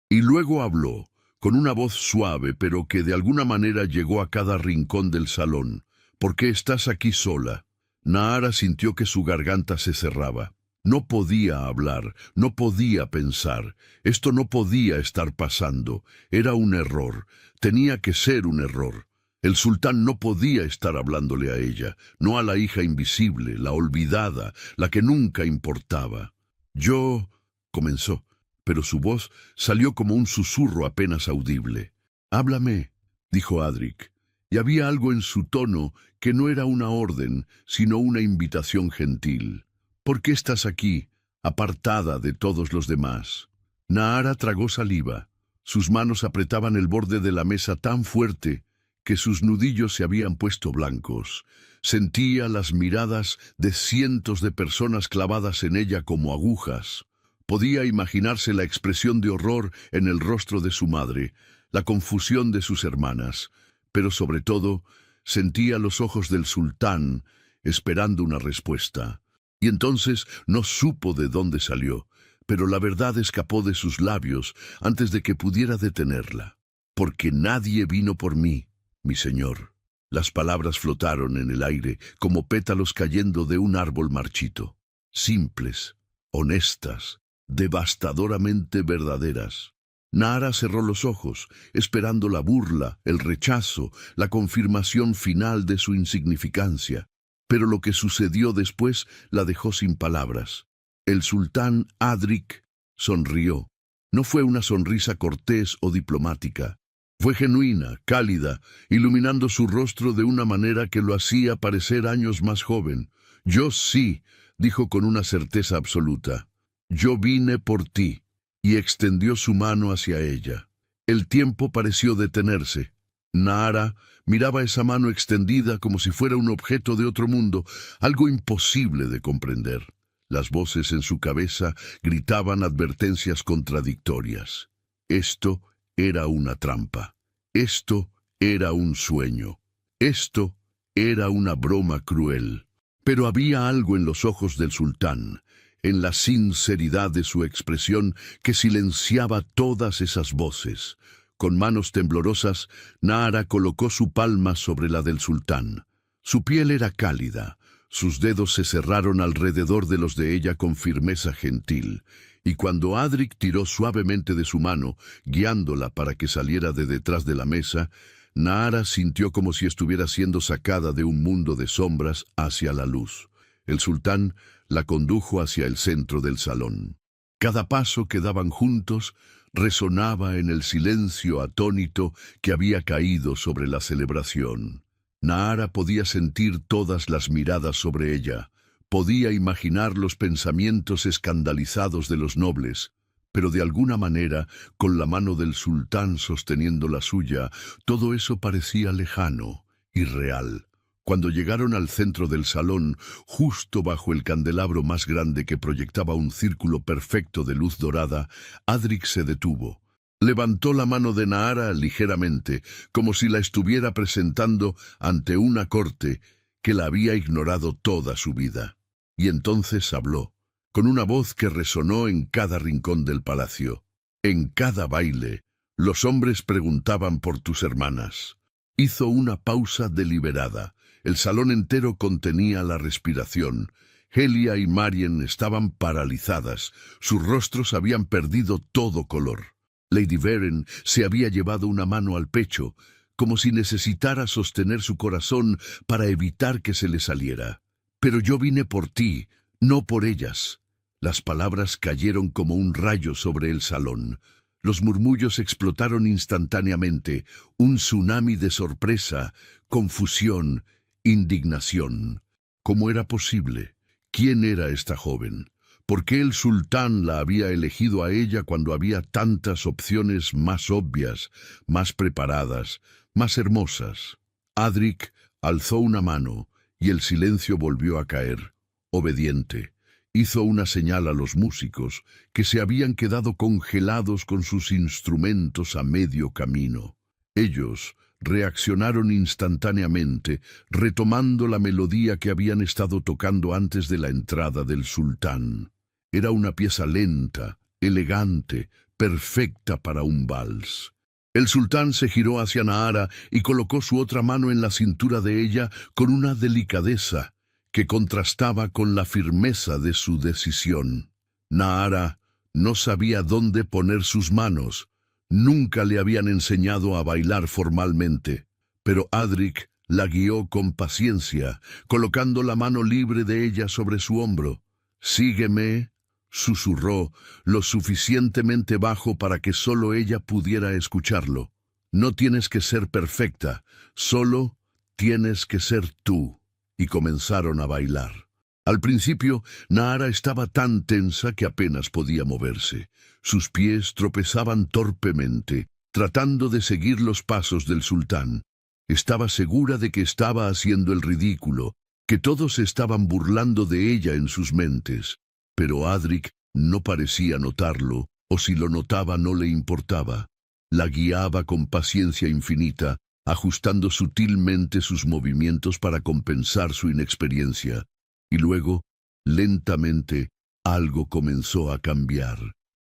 Y luego habló, con una voz suave, pero que de alguna manera llegó a cada rincón del salón. ¿Por qué estás aquí sola? Nahara sintió que su garganta se cerraba. No podía hablar, no podía pensar. Esto no podía estar pasando. Era un error. Tenía que ser un error. El sultán no podía estar hablándole a ella, no a la hija invisible, la olvidada, la que nunca importaba. Yo... comenzó, pero su voz salió como un susurro apenas audible. «Háblame», dijo Adric, y había algo en su tono que no era una orden, sino una invitación gentil. «¿Por qué estás aquí, apartada de todos los demás?» Nahara tragó saliva. Sus manos apretaban el borde de la mesa tan fuerte que sus nudillos se habían puesto blancos. Sentía las miradas de cientos de personas clavadas en ella como agujas. Podía imaginarse la expresión de horror en el rostro de su madre, la confusión de sus hermanas, pero sobre todo sentía los ojos del sultán esperando una respuesta. Y entonces no supo de dónde salió, pero la verdad escapó de sus labios antes de que pudiera detenerla. «Porque nadie vino por mí, mi señor». Las palabras flotaron en el aire como pétalos cayendo de un árbol marchito. Simples, honestas, devastadoramente verdaderas. Nahara cerró los ojos, esperando la burla, el rechazo, la confirmación final de su insignificancia. Pero lo que sucedió después la dejó sin palabras. El sultán Adric sonrió. No fue una sonrisa cortés o diplomática. Fue genuina, cálida, iluminando su rostro de una manera que lo hacía parecer años más joven. «Yo sí», dijo con una certeza absoluta. «Yo vine por ti», y extendió su mano hacia ella. El tiempo pareció detenerse. Nahara miraba esa mano extendida como si fuera un objeto de otro mundo, algo imposible de comprender. Las voces en su cabeza gritaban advertencias contradictorias. Esto era una trampa. Esto era un sueño. Esto era una broma cruel. Pero había algo en los ojos del sultán, en la sinceridad de su expresión, que silenciaba todas esas voces. Con manos temblorosas, Nahara colocó su palma sobre la del sultán. Su piel era cálida, sus dedos se cerraron alrededor de los de ella con firmeza gentil, y cuando Adric tiró suavemente de su mano, guiándola para que saliera de detrás de la mesa, Nahara sintió como si estuviera siendo sacada de un mundo de sombras hacia la luz. El sultán la condujo hacia el centro del salón. Cada paso que daban juntos resonaba en el silencio atónito que había caído sobre la celebración. Nahara podía sentir todas las miradas sobre ella, podía imaginar los pensamientos escandalizados de los nobles, Pero de alguna manera, con la mano del sultán sosteniendo la suya, todo eso parecía lejano, irreal. Cuando llegaron al centro del salón, justo bajo el candelabro más grande que proyectaba un círculo perfecto de luz dorada, Adric se detuvo. Levantó la mano de Nahara ligeramente, como si la estuviera presentando ante una corte que la había ignorado toda su vida. Y entonces habló, con una voz que resonó en cada rincón del palacio. En cada baile, los hombres preguntaban por tus hermanas. Hizo una pausa deliberada. El salón entero contenía la respiración. Helia y Marien estaban paralizadas. Sus rostros habían perdido todo color. Lady Varen se había llevado una mano al pecho, como si necesitara sostener su corazón para evitar que se le saliera. Pero yo vine por ti, no por ellas. Las palabras cayeron como un rayo sobre el salón. Los murmullos explotaron instantáneamente, un tsunami de sorpresa, confusión, indignación. ¿Cómo era posible? ¿Quién era esta joven? ¿Por qué el sultán la había elegido a ella cuando había tantas opciones más obvias, más preparadas, más hermosas? Adric alzó una mano y el silencio volvió a caer, obediente. Hizo una señal a los músicos, que se habían quedado congelados con sus instrumentos a medio camino. Ellos reaccionaron instantáneamente, retomando la melodía que habían estado tocando antes de la entrada del sultán. Era una pieza lenta, elegante, perfecta para un vals. El sultán se giró hacia Nahara y colocó su otra mano en la cintura de ella con una delicadeza que contrastaba con la firmeza de su decisión. Nahara no sabía dónde poner sus manos. Nunca le habían enseñado a bailar formalmente, pero Adric la guió con paciencia, colocando la mano libre de ella sobre su hombro. «Sígueme», susurró, lo suficientemente bajo para que solo ella pudiera escucharlo. «No tienes que ser perfecta, solo tienes que ser tú». Y comenzaron a bailar. Al principio, Nahara estaba tan tensa que apenas podía moverse. Sus pies tropezaban torpemente, tratando de seguir los pasos del sultán. Estaba segura de que estaba haciendo el ridículo, que todos estaban burlando de ella en sus mentes. Pero Adric no parecía notarlo, o si lo notaba no le importaba. La guiaba con paciencia infinita, ajustando sutilmente sus movimientos para compensar su inexperiencia. Y luego, lentamente, algo comenzó a cambiar.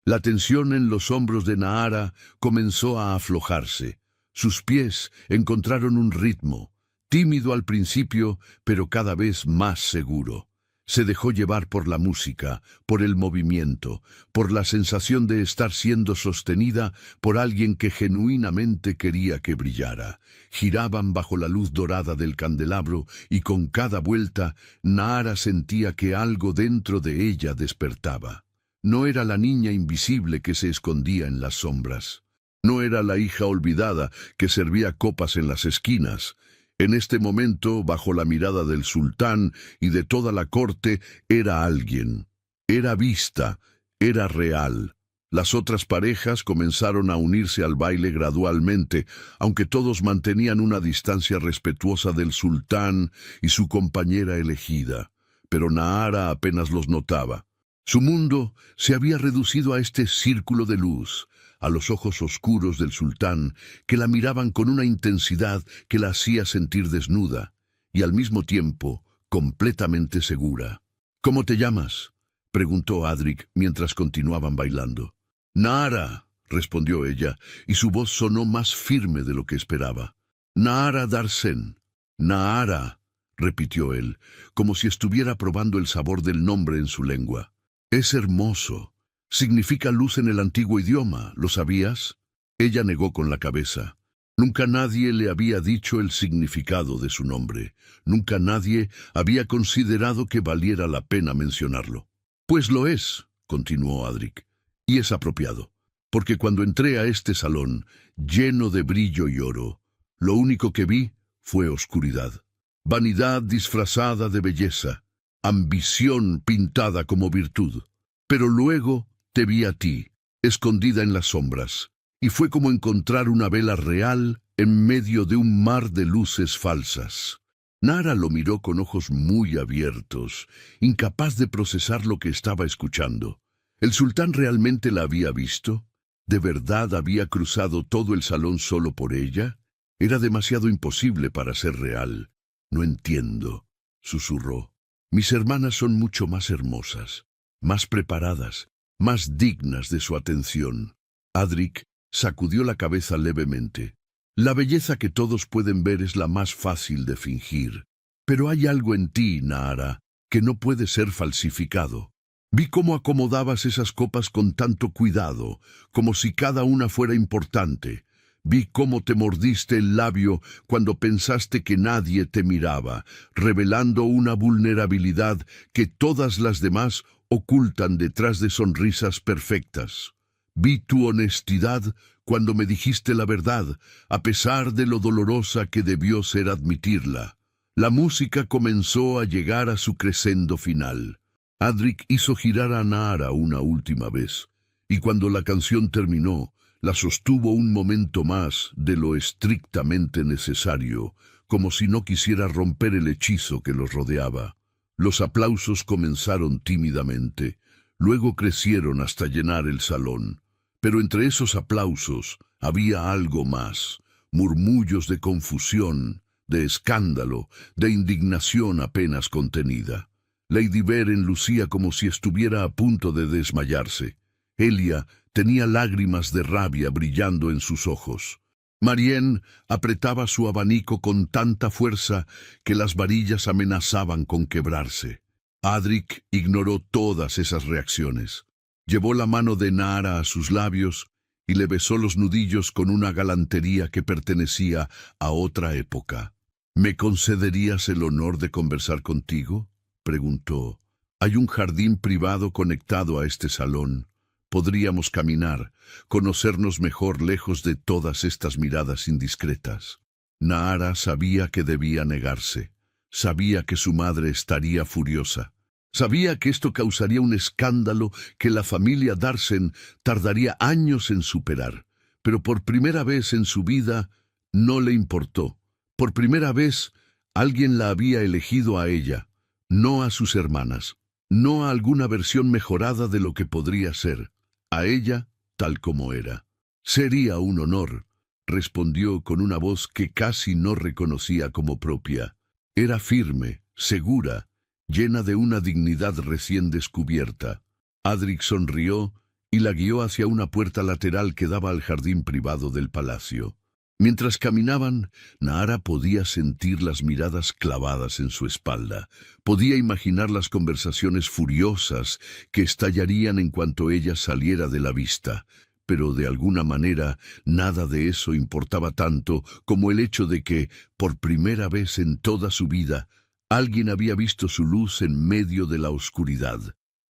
La tensión en los hombros de Nahara comenzó a aflojarse. Sus pies encontraron un ritmo, tímido al principio, pero cada vez más seguro. Se dejó llevar por la música, por el movimiento, por la sensación de estar siendo sostenida por alguien que genuinamente quería que brillara. Giraban bajo la luz dorada del candelabro y con cada vuelta Nahara sentía que algo dentro de ella despertaba. No era la niña invisible que se escondía en las sombras. No era la hija olvidada que servía copas en las esquinas. En este momento, bajo la mirada del sultán y de toda la corte, era alguien. Era vista, era real. Las otras parejas comenzaron a unirse al baile gradualmente, aunque todos mantenían una distancia respetuosa del sultán y su compañera elegida. Pero Nahara apenas los notaba. Su mundo se había reducido a este círculo de luz, a los ojos oscuros del sultán, que la miraban con una intensidad que la hacía sentir desnuda, y al mismo tiempo completamente segura. «¿Cómo te llamas?», preguntó Adric mientras continuaban bailando. «Nahara», respondió ella, y su voz sonó más firme de lo que esperaba. «Nahara Darsen». «Nahara», repitió él, como si estuviera probando el sabor del nombre en su lengua. «Es hermoso. Significa luz en el antiguo idioma, ¿lo sabías?». Ella negó con la cabeza. Nunca nadie le había dicho el significado de su nombre. Nunca nadie había considerado que valiera la pena mencionarlo. «Pues lo es», continuó Adric, «y es apropiado, porque cuando entré a este salón, lleno de brillo y oro, lo único que vi fue oscuridad. Vanidad disfrazada de belleza, ambición pintada como virtud. Pero luego te vi a ti, escondida en las sombras, y fue como encontrar una vela real en medio de un mar de luces falsas. Nara lo miró con ojos muy abiertos, incapaz de procesar lo que estaba escuchando. ¿El sultán realmente la había visto? ¿De verdad había cruzado todo el salón solo por ella? Era demasiado imposible para ser real. No entiendo, susurró. Mis hermanas son mucho más hermosas, más preparadas, más dignas de su atención. Adric sacudió la cabeza levemente. La belleza que todos pueden ver es la más fácil de fingir. Pero hay algo en ti, Nahara, que no puede ser falsificado. Vi cómo acomodabas esas copas con tanto cuidado, como si cada una fuera importante. Vi cómo te mordiste el labio cuando pensaste que nadie te miraba, revelando una vulnerabilidad que todas las demás ocultan detrás de sonrisas perfectas. Vi tu honestidad cuando me dijiste la verdad, a pesar de lo dolorosa que debió ser admitirla. La música comenzó a llegar a su crescendo final. Adric hizo girar a Nahara una última vez, y cuando la canción terminó, la sostuvo un momento más de lo estrictamente necesario, como si no quisiera romper el hechizo que los rodeaba. Los aplausos comenzaron tímidamente, luego crecieron hasta llenar el salón. Pero entre esos aplausos había algo más, murmullos de confusión, de escándalo, de indignación apenas contenida. Lady Beren lucía como si estuviera a punto de desmayarse. Elia tenía lágrimas de rabia brillando en sus ojos. Marienne apretaba su abanico con tanta fuerza que las varillas amenazaban con quebrarse. Adric ignoró todas esas reacciones. Llevó la mano de Nahara a sus labios y le besó los nudillos con una galantería que pertenecía a otra época. ¿Me concederías el honor de conversar contigo?, preguntó. Hay un jardín privado conectado a este salón. Podríamos caminar, conocernos mejor lejos de todas estas miradas indiscretas. Nahara sabía que debía negarse. Sabía que su madre estaría furiosa. Sabía que esto causaría un escándalo que la familia Darsen tardaría años en superar. Pero por primera vez en su vida no le importó. Por primera vez alguien la había elegido a ella, no a sus hermanas, no a alguna versión mejorada de lo que podría ser, a ella tal como era. Sería un honor, respondió con una voz que casi no reconocía como propia. Era firme, segura, llena de una dignidad recién descubierta. Adric sonrió y la guió hacia una puerta lateral que daba al jardín privado del palacio. Mientras caminaban, Nahara podía sentir las miradas clavadas en su espalda. Podía imaginar las conversaciones furiosas que estallarían en cuanto ella saliera de la vista. Pero de alguna manera nada de eso importaba tanto como el hecho de que, por primera vez en toda su vida, alguien había visto su luz en medio de la oscuridad.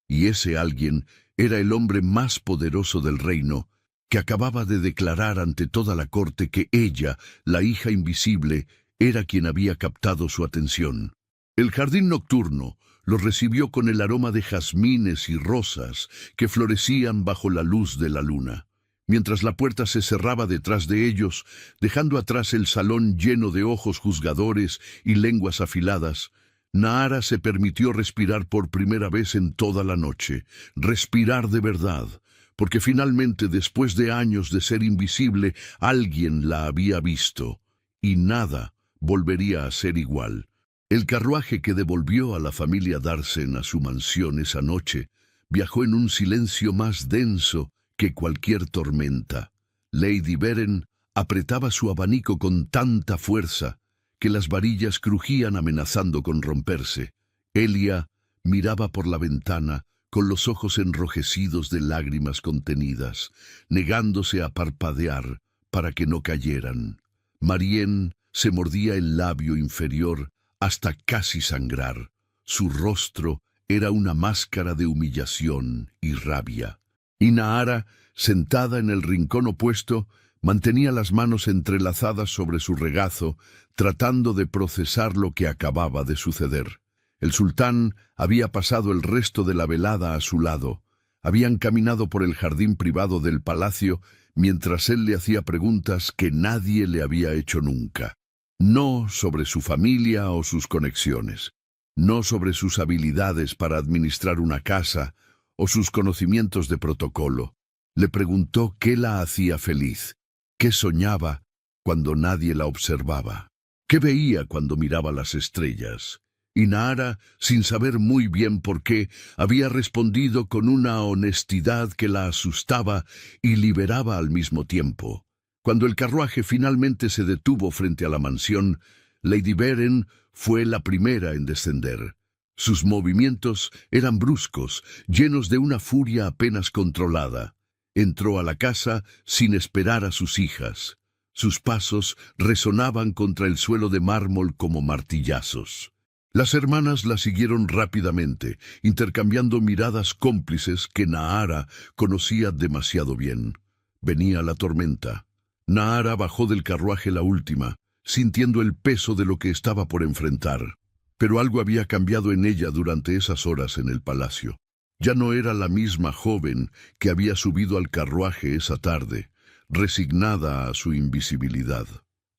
Y ese alguien era el hombre más poderoso del reino, que acababa de declarar ante toda la corte que ella, la hija invisible, era quien había captado su atención. El jardín nocturno los recibió con el aroma de jazmines y rosas que florecían bajo la luz de la luna. Mientras la puerta se cerraba detrás de ellos, dejando atrás el salón lleno de ojos juzgadores y lenguas afiladas, Nahara se permitió respirar por primera vez en toda la noche, respirar de verdad, porque finalmente, después de años de ser invisible, alguien la había visto, y nada volvería a ser igual. El carruaje que devolvió a la familia Darsen a su mansión esa noche viajó en un silencio más denso que cualquier tormenta. Lady Beren apretaba su abanico con tanta fuerza que las varillas crujían amenazando con romperse. Elia miraba por la ventana con los ojos enrojecidos de lágrimas contenidas, negándose a parpadear para que no cayeran. Marienne se mordía el labio inferior hasta casi sangrar. Su rostro era una máscara de humillación y rabia. Y Nahara, sentada en el rincón opuesto, mantenía las manos entrelazadas sobre su regazo, tratando de procesar lo que acababa de suceder. El sultán había pasado el resto de la velada a su lado. Habían caminado por el jardín privado del palacio mientras él le hacía preguntas que nadie le había hecho nunca. No sobre su familia o sus conexiones, no sobre sus habilidades para administrar una casa o sus conocimientos de protocolo. Le preguntó qué la hacía feliz, qué soñaba cuando nadie la observaba, qué veía cuando miraba las estrellas. Y Nahara, sin saber muy bien por qué, había respondido con una honestidad que la asustaba y liberaba al mismo tiempo. Cuando el carruaje finalmente se detuvo frente a la mansión, Lady Beren fue la primera en descender. Sus movimientos eran bruscos, llenos de una furia apenas controlada. Entró a la casa sin esperar a sus hijas. Sus pasos resonaban contra el suelo de mármol como martillazos. Las hermanas la siguieron rápidamente, intercambiando miradas cómplices que Nahara conocía demasiado bien. Venía la tormenta. Nahara bajó del carruaje la última, sintiendo el peso de lo que estaba por enfrentar. Pero algo había cambiado en ella durante esas horas en el palacio. Ya no era la misma joven que había subido al carruaje esa tarde, resignada a su invisibilidad.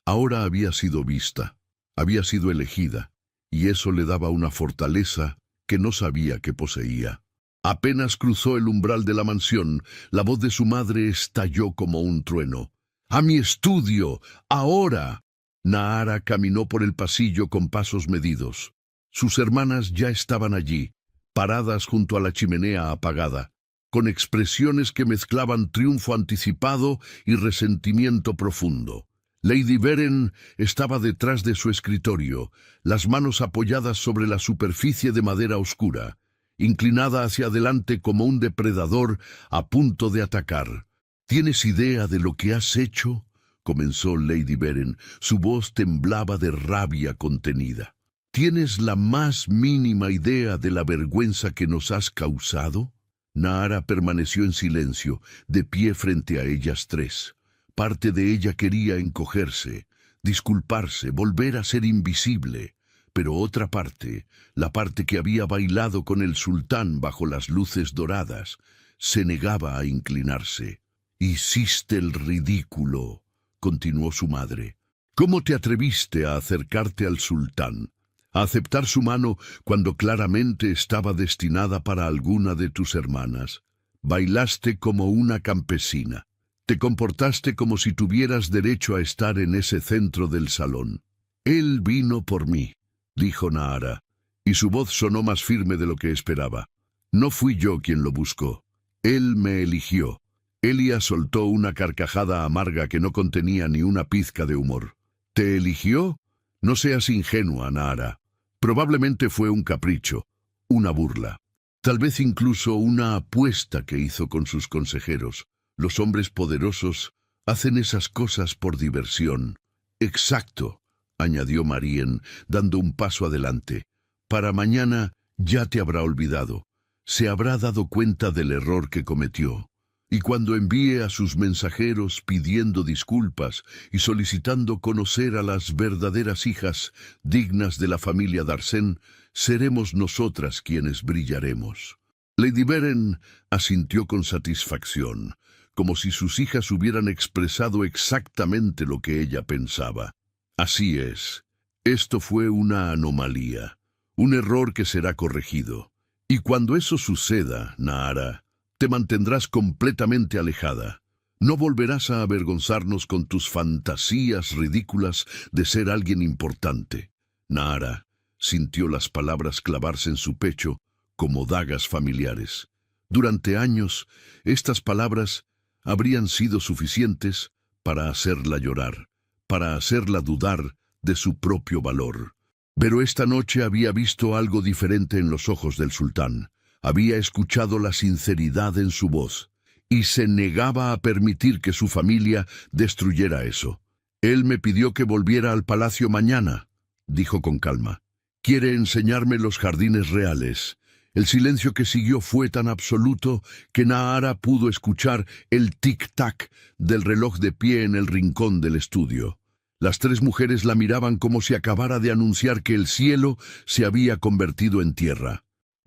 Ahora había sido vista, había sido elegida, y eso le daba una fortaleza que no sabía que poseía. Apenas cruzó el umbral de la mansión, la voz de su madre estalló como un trueno. ¡A mi estudio! ¡Ahora! Nahara caminó por el pasillo con pasos medidos. Sus hermanas ya estaban allí, paradas junto a la chimenea apagada, con expresiones que mezclaban triunfo anticipado y resentimiento profundo. Lady Beren estaba detrás de su escritorio, las manos apoyadas sobre la superficie de madera oscura, inclinada hacia adelante como un depredador a punto de atacar. ¿Tienes idea de lo que has hecho?, comenzó Lady Beren. Su voz temblaba de rabia contenida. ¿Tienes la más mínima idea de la vergüenza que nos has causado? Nahara permaneció en silencio, de pie frente a ellas tres. Parte de ella quería encogerse, disculparse, volver a ser invisible, pero otra parte, la parte que había bailado con el sultán bajo las luces doradas, se negaba a inclinarse. «Hiciste el ridículo», continuó su madre. «¿Cómo te atreviste a acercarte al sultán, a aceptar su mano cuando claramente estaba destinada para alguna de tus hermanas? Bailaste como una campesina. Te comportaste como si tuvieras derecho a estar en ese centro del salón». «Él vino por mí», dijo Nahara, y su voz sonó más firme de lo que esperaba. «No fui yo quien lo buscó. Él me eligió». Elia soltó una carcajada amarga que no contenía ni una pizca de humor. «¿Te eligió? No seas ingenua, Nahara. Probablemente fue un capricho, una burla. Tal vez incluso una apuesta que hizo con sus consejeros. Los hombres poderosos hacen esas cosas por diversión». «Exacto», añadió Marien, dando un paso adelante. «Para mañana ya te habrá olvidado. Se habrá dado cuenta del error que cometió. Y cuando envíe a sus mensajeros pidiendo disculpas y solicitando conocer a las verdaderas hijas dignas de la familia Darsén, seremos nosotras quienes brillaremos». Lady Beren asintió con satisfacción, como si sus hijas hubieran expresado exactamente lo que ella pensaba. «Así es. Esto fue una anomalía, un error que será corregido. Y cuando eso suceda, Nahara, te mantendrás completamente alejada. No volverás a avergonzarnos con tus fantasías ridículas de ser alguien importante». Nahara sintió las palabras clavarse en su pecho como dagas familiares. Durante años, estas palabras habrían sido suficientes para hacerla llorar, para hacerla dudar de su propio valor. Pero esta noche había visto algo diferente en los ojos del sultán. Había escuchado la sinceridad en su voz, y se negaba a permitir que su familia destruyera eso. «Él me pidió que volviera al palacio mañana», dijo con calma. «Quiere enseñarme los jardines reales». El silencio que siguió fue tan absoluto que Nahara pudo escuchar el tic-tac del reloj de pie en el rincón del estudio. Las tres mujeres la miraban como si acabara de anunciar que el cielo se había convertido en tierra.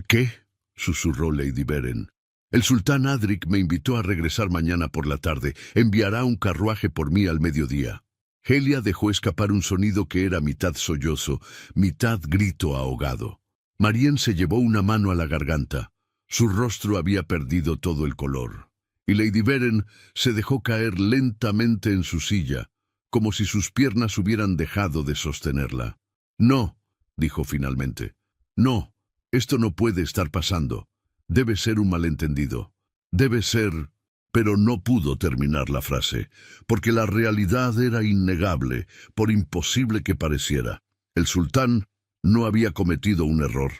«¿Qué?», susurró Lady Beren. El sultán Adrik me invitó a regresar mañana por la tarde. Enviará un carruaje por mí al mediodía. Helia dejó escapar un sonido que era mitad sollozo, mitad grito ahogado. Marien se llevó una mano a la garganta. Su rostro había perdido todo el color. Y Lady Beren se dejó caer lentamente en su silla, como si sus piernas hubieran dejado de sostenerla. «No», dijo finalmente. «No, esto no puede estar pasando. Debe ser un malentendido. Debe ser...» Pero no pudo terminar la frase, porque la realidad era innegable, por imposible que pareciera. El sultán no había cometido un error.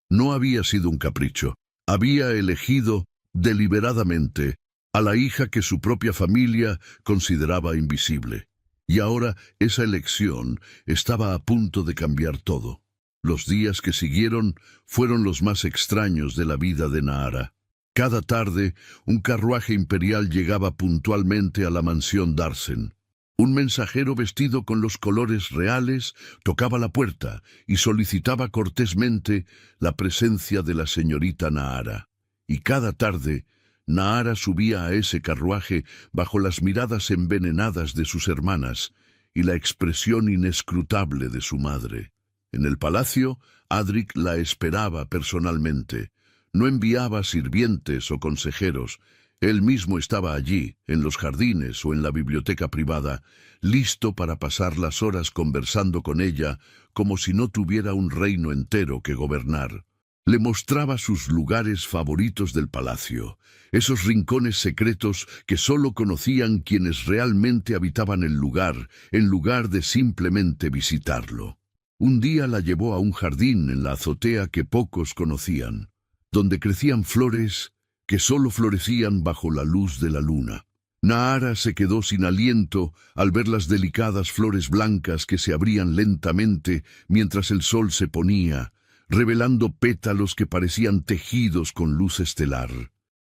No había sido un capricho. Había elegido deliberadamente a la hija que su propia familia consideraba invisible. Y ahora esa elección estaba a punto de cambiar todo. Los días que siguieron fueron los más extraños de la vida de Nahara. Cada tarde, un carruaje imperial llegaba puntualmente a la mansión Darsen. Un mensajero vestido con los colores reales tocaba la puerta y solicitaba cortésmente la presencia de la señorita Nahara. Y cada tarde, Nahara subía a ese carruaje bajo las miradas envenenadas de sus hermanas y la expresión inescrutable de su madre. En el palacio, Adrik la esperaba personalmente. No enviaba sirvientes o consejeros. Él mismo estaba allí, en los jardines o en la biblioteca privada, listo para pasar las horas conversando con ella, como si no tuviera un reino entero que gobernar. Le mostraba sus lugares favoritos del palacio, esos rincones secretos que solo conocían quienes realmente habitaban el lugar, en lugar de simplemente visitarlo. Un día la llevó a un jardín en la azotea que pocos conocían, donde crecían flores que solo florecían bajo la luz de la luna. Nahara se quedó sin aliento al ver las delicadas flores blancas que se abrían lentamente mientras el sol se ponía, revelando pétalos que parecían tejidos con luz estelar.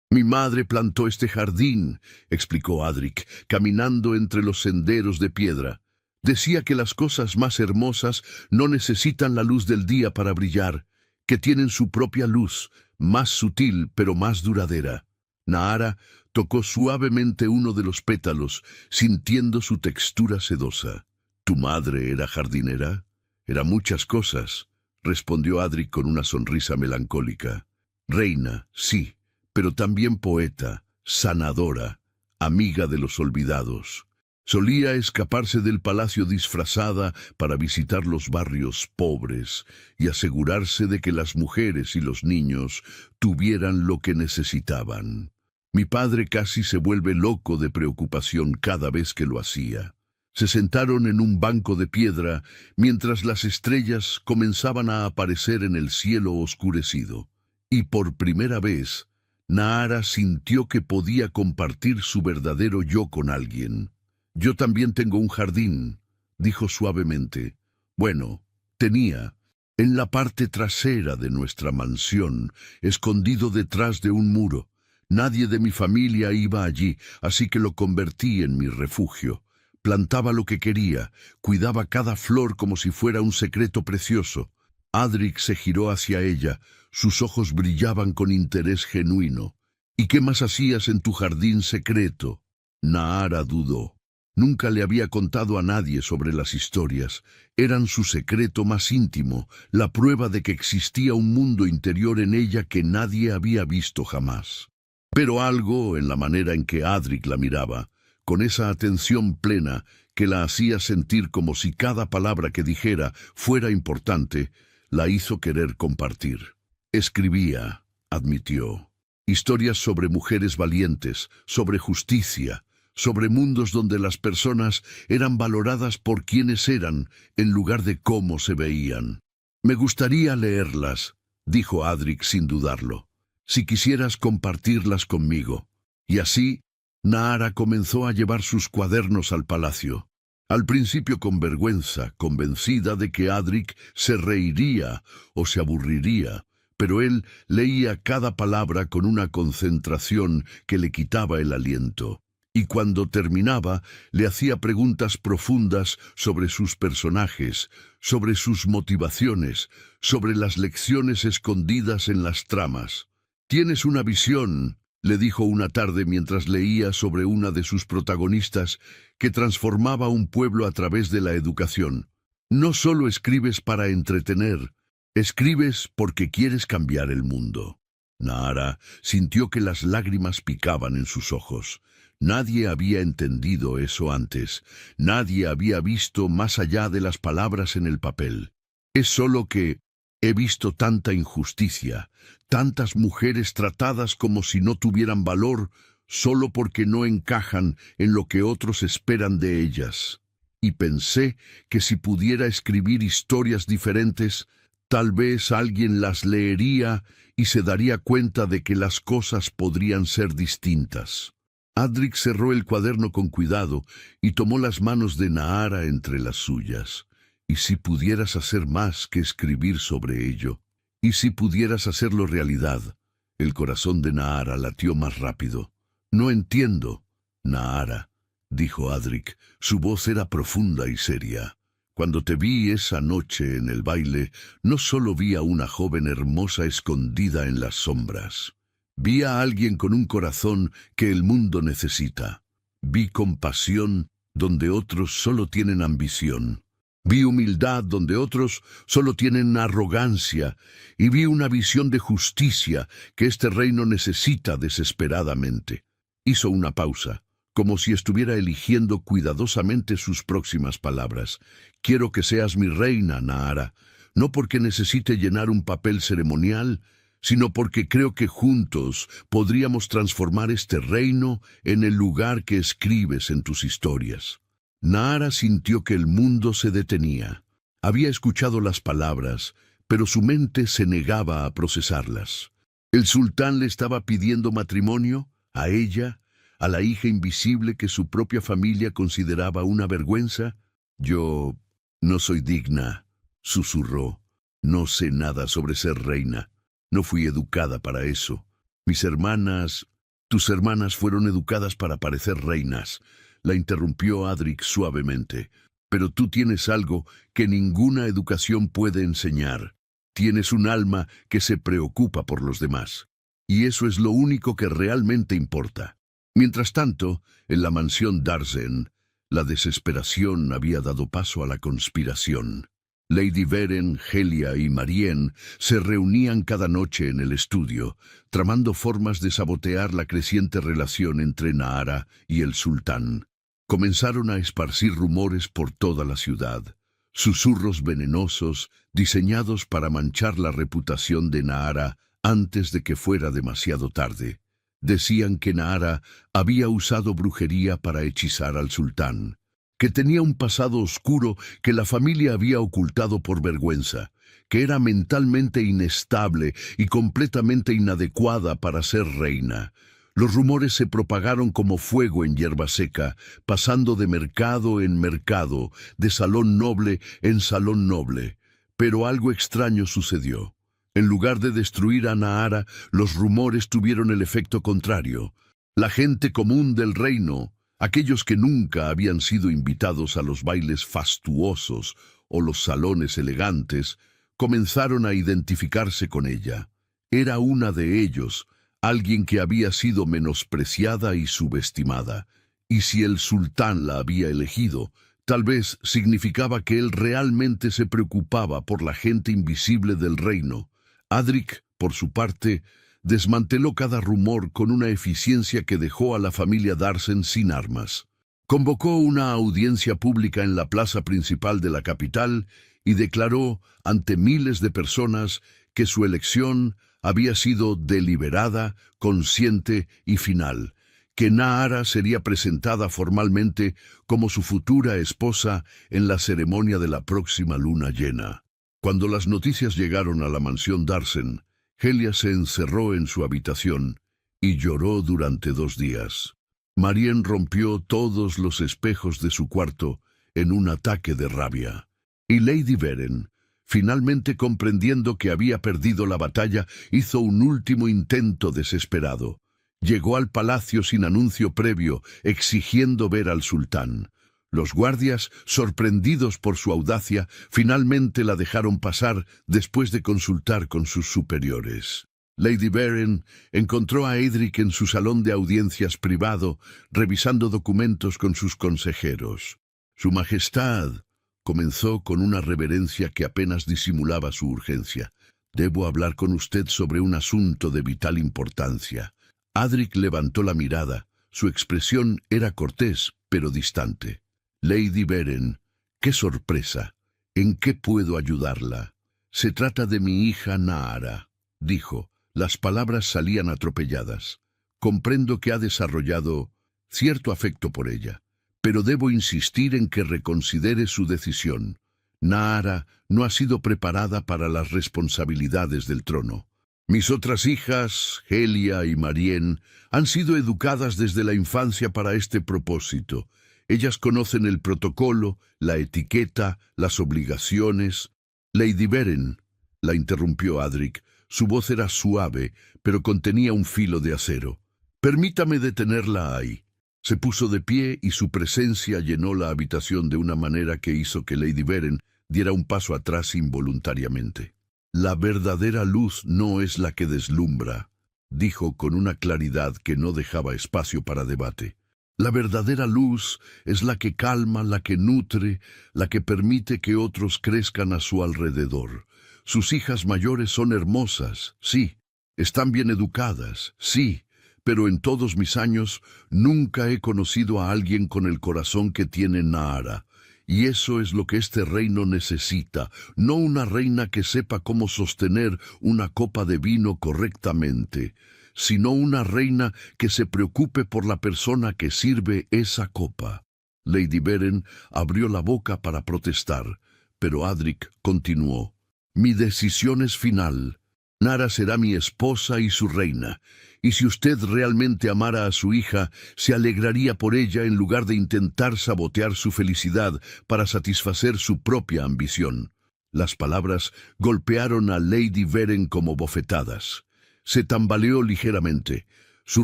«Mi madre plantó este jardín», explicó Adrik, caminando entre los senderos de piedra. «Decía que las cosas más hermosas no necesitan la luz del día para brillar, que tienen su propia luz, más sutil pero más duradera». Nahara tocó suavemente uno de los pétalos, sintiendo su textura sedosa. «¿Tu madre era jardinera?» «Era muchas cosas», respondió Adrik con una sonrisa melancólica. «Reina, sí, pero también poeta, sanadora, amiga de los olvidados. Solía escaparse del palacio disfrazada para visitar los barrios pobres y asegurarse de que las mujeres y los niños tuvieran lo que necesitaban. Mi padre casi se vuelve loco de preocupación cada vez que lo hacía». Se sentaron en un banco de piedra mientras las estrellas comenzaban a aparecer en el cielo oscurecido. Y por primera vez, Nahara sintió que podía compartir su verdadero yo con alguien. «Yo también tengo un jardín», dijo suavemente. «Bueno, tenía, en la parte trasera de nuestra mansión, escondido detrás de un muro. Nadie de mi familia iba allí, así que lo convertí en mi refugio. Plantaba lo que quería, cuidaba cada flor como si fuera un secreto precioso». Adrik se giró hacia ella, sus ojos brillaban con interés genuino. «¿Y qué más hacías en tu jardín secreto?» Nahara dudó. Nunca le había contado a nadie sobre las historias. Eran su secreto más íntimo, la prueba de que existía un mundo interior en ella que nadie había visto jamás. Pero algo en la manera en que Adrik la miraba, con esa atención plena que la hacía sentir como si cada palabra que dijera fuera importante, la hizo querer compartir. «Escribía», admitió, «historias sobre mujeres valientes, sobre justicia, sobre mundos donde las personas eran valoradas por quienes eran en lugar de cómo se veían». «Me gustaría leerlas», dijo Adrik sin dudarlo, «si quisieras compartirlas conmigo». Y así, Nahara comenzó a llevar sus cuadernos al palacio. Al principio con vergüenza, convencida de que Adrik se reiría o se aburriría, pero él leía cada palabra con una concentración que le quitaba el aliento. Y cuando terminaba, le hacía preguntas profundas sobre sus personajes, sobre sus motivaciones, sobre las lecciones escondidas en las tramas. «Tienes una visión», le dijo una tarde mientras leía sobre una de sus protagonistas que transformaba un pueblo a través de la educación. No solo escribes para entretener, escribes porque quieres cambiar el mundo. Nahara sintió que las lágrimas picaban en sus ojos. Nadie había entendido eso antes. Nadie había visto más allá de las palabras en el papel. Es solo que he visto tanta injusticia, tantas mujeres tratadas como si no tuvieran valor solo porque no encajan en lo que otros esperan de ellas. Y pensé que si pudiera escribir historias diferentes, tal vez alguien las leería y se daría cuenta de que las cosas podrían ser distintas. Adric cerró el cuaderno con cuidado y tomó las manos de Nahara entre las suyas. ¿Y si pudieras hacer más que escribir sobre ello? ¿Y si pudieras hacerlo realidad? El corazón de Nahara latió más rápido. No entiendo, Nahara, dijo Adric. Su voz era profunda y seria. Cuando te vi esa noche en el baile, no solo vi a una joven hermosa escondida en las sombras. Vi a alguien con un corazón que el mundo necesita. Vi compasión donde otros solo tienen ambición. Vi humildad donde otros solo tienen arrogancia. Y vi una visión de justicia que este reino necesita desesperadamente. Hizo una pausa, como si estuviera eligiendo cuidadosamente sus próximas palabras. Quiero que seas mi reina, Nahara, no porque necesite llenar un papel ceremonial, sino porque creo que juntos podríamos transformar este reino en el lugar que escribes en tus historias. Nahara sintió que el mundo se detenía. Había escuchado las palabras, pero su mente se negaba a procesarlas. ¿El sultán le estaba pidiendo matrimonio a ella, a la hija invisible que su propia familia consideraba una vergüenza? Yo no soy digna, susurró. No sé nada sobre ser reina. No fui educada para eso. Tus hermanas fueron educadas para parecer reinas, la interrumpió Adric suavemente. Pero tú tienes algo que ninguna educación puede enseñar. Tienes un alma que se preocupa por los demás. Y eso es lo único que realmente importa. Mientras tanto, en la mansión Darsén, la desesperación había dado paso a la conspiración. Lady Veren, Helia y Marien se reunían cada noche en el estudio, tramando formas de sabotear la creciente relación entre Nahara y el sultán. Comenzaron a esparcir rumores por toda la ciudad, susurros venenosos diseñados para manchar la reputación de Nahara antes de que fuera demasiado tarde. Decían que Nahara había usado brujería para hechizar al sultán, que tenía un pasado oscuro que la familia había ocultado por vergüenza, que era mentalmente inestable y completamente inadecuada para ser reina. Los rumores se propagaron como fuego en hierba seca, pasando de mercado en mercado, de salón noble en salón noble. Pero algo extraño sucedió. En lugar de destruir a Nahara, los rumores tuvieron el efecto contrario. La gente común del reino, aquellos que nunca habían sido invitados a los bailes fastuosos o los salones elegantes, comenzaron a identificarse con ella. Era una de ellos, alguien que había sido menospreciada y subestimada. Y si el sultán la había elegido, tal vez significaba que él realmente se preocupaba por la gente invisible del reino. Adric, por su parte, desmanteló cada rumor con una eficiencia que dejó a la familia Darsén sin armas. Convocó una audiencia pública en la plaza principal de la capital y declaró ante miles de personas que su elección había sido deliberada, consciente y final, que Nahara sería presentada formalmente como su futura esposa en la ceremonia de la próxima luna llena. Cuando las noticias llegaron a la mansión Darsén, Helia se encerró en su habitación y lloró durante 2 días. Marien rompió todos los espejos de su cuarto en un ataque de rabia. Y Lady Veren, finalmente comprendiendo que había perdido la batalla, hizo un último intento desesperado. Llegó al palacio sin anuncio previo, exigiendo ver al sultán. Los guardias, sorprendidos por su audacia, finalmente la dejaron pasar después de consultar con sus superiores. Lady Beren encontró a Edric en su salón de audiencias privado, revisando documentos con sus consejeros. Su Majestad comenzó con una reverencia que apenas disimulaba su urgencia. Debo hablar con usted sobre un asunto de vital importancia. Adric levantó la mirada. Su expresión era cortés, pero distante. Lady Beren, qué sorpresa. ¿En qué puedo ayudarla? Se trata de mi hija Naara, dijo. Las palabras salían atropelladas. Comprendo que ha desarrollado cierto afecto por ella, pero debo insistir en que reconsidere su decisión. Naara no ha sido preparada para las responsabilidades del trono. Mis otras hijas, Helia y Marien, han sido educadas desde la infancia para este propósito. Ellas conocen el protocolo, la etiqueta, las obligaciones. Lady Beren, la interrumpió Adric. Su voz era suave, pero contenía un filo de acero. Permítame detenerla ahí. Se puso de pie y su presencia llenó la habitación de una manera que hizo que Lady Beren diera un paso atrás involuntariamente. La verdadera luz no es la que deslumbra, dijo con una claridad que no dejaba espacio para debate. La verdadera luz es la que calma, la que nutre, la que permite que otros crezcan a su alrededor. Sus hijas mayores son hermosas, sí. Están bien educadas, sí. Pero en todos mis años nunca he conocido a alguien con el corazón que tiene Naara. Y eso es lo que este reino necesita, no una reina que sepa cómo sostener una copa de vino correctamente, sino una reina que se preocupe por la persona que sirve esa copa. Lady Beren abrió la boca para protestar, pero Adric continuó. Mi decisión es final. Naara será mi esposa y su reina, y si usted realmente amara a su hija, se alegraría por ella en lugar de intentar sabotear su felicidad para satisfacer su propia ambición. Las palabras golpearon a Lady Beren como bofetadas. Se tambaleó ligeramente. Su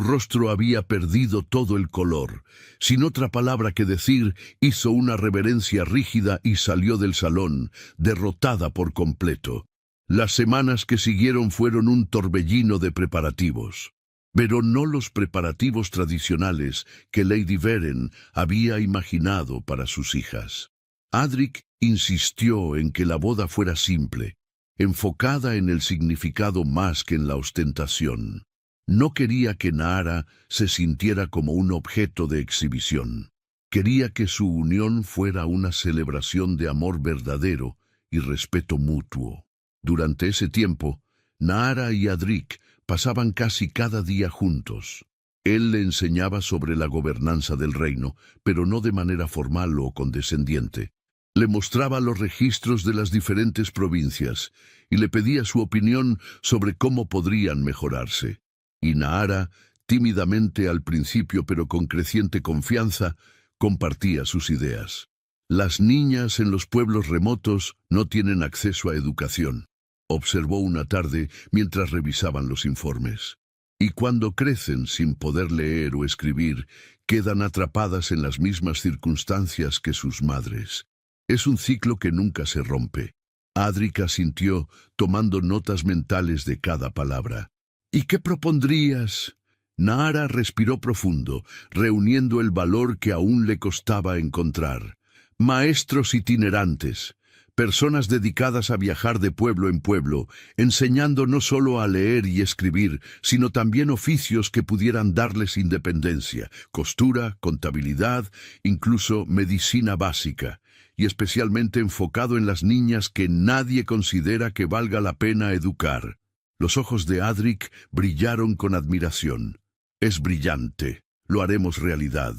rostro había perdido todo el color. Sin otra palabra que decir, hizo una reverencia rígida y salió del salón, derrotada por completo. Las semanas que siguieron fueron un torbellino de preparativos, pero no los preparativos tradicionales que Lady Beren había imaginado para sus hijas. Adric insistió en que la boda fuera simple, enfocada en el significado más que en la ostentación. No quería que Naara se sintiera como un objeto de exhibición. Quería que su unión fuera una celebración de amor verdadero y respeto mutuo. Durante ese tiempo, Naara y Adric pasaban casi cada día juntos. Él le enseñaba sobre la gobernanza del reino, pero no de manera formal o condescendiente. Le mostraba los registros de las diferentes provincias y le pedía su opinión sobre cómo podrían mejorarse. Y Naara, tímidamente al principio pero con creciente confianza, compartía sus ideas. Las niñas en los pueblos remotos no tienen acceso a educación, observó una tarde mientras revisaban los informes. Y cuando crecen sin poder leer o escribir, quedan atrapadas en las mismas circunstancias que sus madres. Es un ciclo que nunca se rompe. Adric asintió, tomando notas mentales de cada palabra. ¿Y qué propondrías? Naara respiró profundo, reuniendo el valor que aún le costaba encontrar. Maestros itinerantes, personas dedicadas a viajar de pueblo en pueblo, enseñando no solo a leer y escribir, sino también oficios que pudieran darles independencia, costura, contabilidad, incluso medicina básica, y especialmente enfocado en las niñas que nadie considera que valga la pena educar. Los ojos de Adric brillaron con admiración. Es brillante. Lo haremos realidad.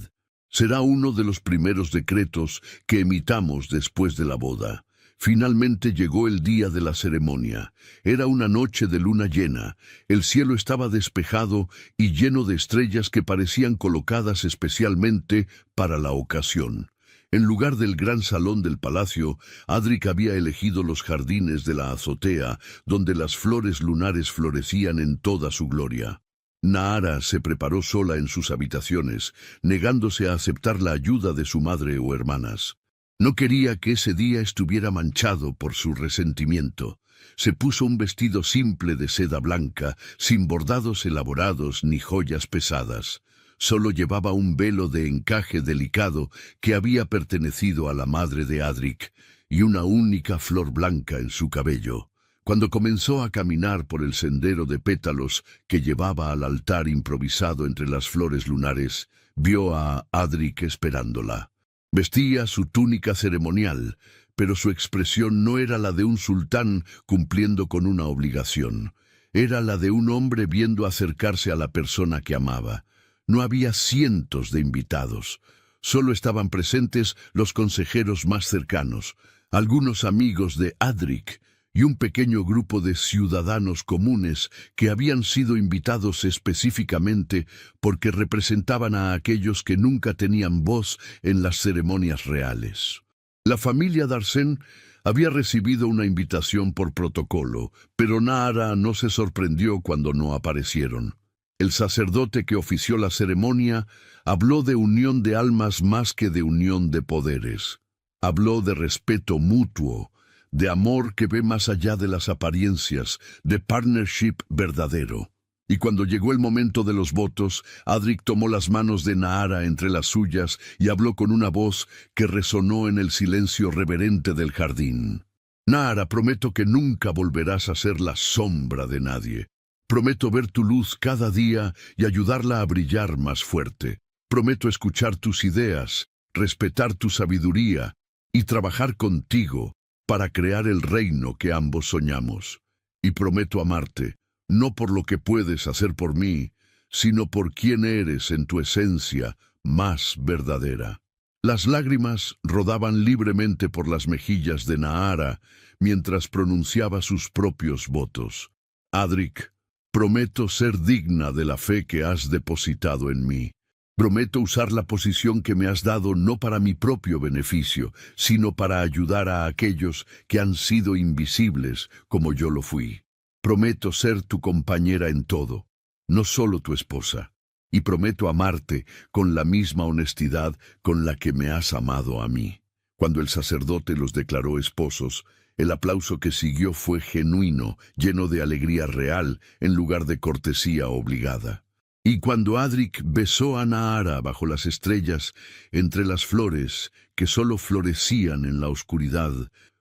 Será uno de los primeros decretos que emitamos después de la boda. Finalmente llegó el día de la ceremonia. Era una noche de luna llena. El cielo estaba despejado y lleno de estrellas que parecían colocadas especialmente para la ocasión. En lugar del gran salón del palacio, Adric había elegido los jardines de la azotea, donde las flores lunares florecían en toda su gloria. Naara se preparó sola en sus habitaciones, negándose a aceptar la ayuda de su madre o hermanas. No quería que ese día estuviera manchado por su resentimiento. Se puso un vestido simple de seda blanca, sin bordados elaborados ni joyas pesadas. Solo llevaba un velo de encaje delicado que había pertenecido a la madre de Adric y una única flor blanca en su cabello. Cuando comenzó a caminar por el sendero de pétalos que llevaba al altar improvisado entre las flores lunares, vio a Adric esperándola. Vestía su túnica ceremonial, pero su expresión no era la de un sultán cumpliendo con una obligación. Era la de un hombre viendo acercarse a la persona que amaba. No había cientos de invitados. Solo estaban presentes los consejeros más cercanos, algunos amigos de Adric y un pequeño grupo de ciudadanos comunes que habían sido invitados específicamente porque representaban a aquellos que nunca tenían voz en las ceremonias reales. La familia Darsén había recibido una invitación por protocolo, pero Nahara no se sorprendió cuando no aparecieron. El sacerdote que ofició la ceremonia habló de unión de almas más que de unión de poderes. Habló de respeto mutuo, de amor que ve más allá de las apariencias, de partnership verdadero. Y cuando llegó el momento de los votos, Adric tomó las manos de Nahara entre las suyas y habló con una voz que resonó en el silencio reverente del jardín. Nahara, prometo que nunca volverás a ser la sombra de nadie. Prometo ver tu luz cada día y ayudarla a brillar más fuerte. Prometo escuchar tus ideas, respetar tu sabiduría y trabajar contigo para crear el reino que ambos soñamos. Y prometo amarte, no por lo que puedes hacer por mí, sino por quién eres en tu esencia más verdadera. Las lágrimas rodaban libremente por las mejillas de Nahara mientras pronunciaba sus propios votos. Adric, prometo ser digna de la fe que has depositado en mí. Prometo usar la posición que me has dado no para mi propio beneficio, sino para ayudar a aquellos que han sido invisibles como yo lo fui. Prometo ser tu compañera en todo, no solo tu esposa. Y prometo amarte con la misma honestidad con la que me has amado a mí. Cuando el sacerdote los declaró esposos, el aplauso que siguió fue genuino, lleno de alegría real en lugar de cortesía obligada. Y cuando Adric besó a Nahara bajo las estrellas, entre las flores que solo florecían en la oscuridad,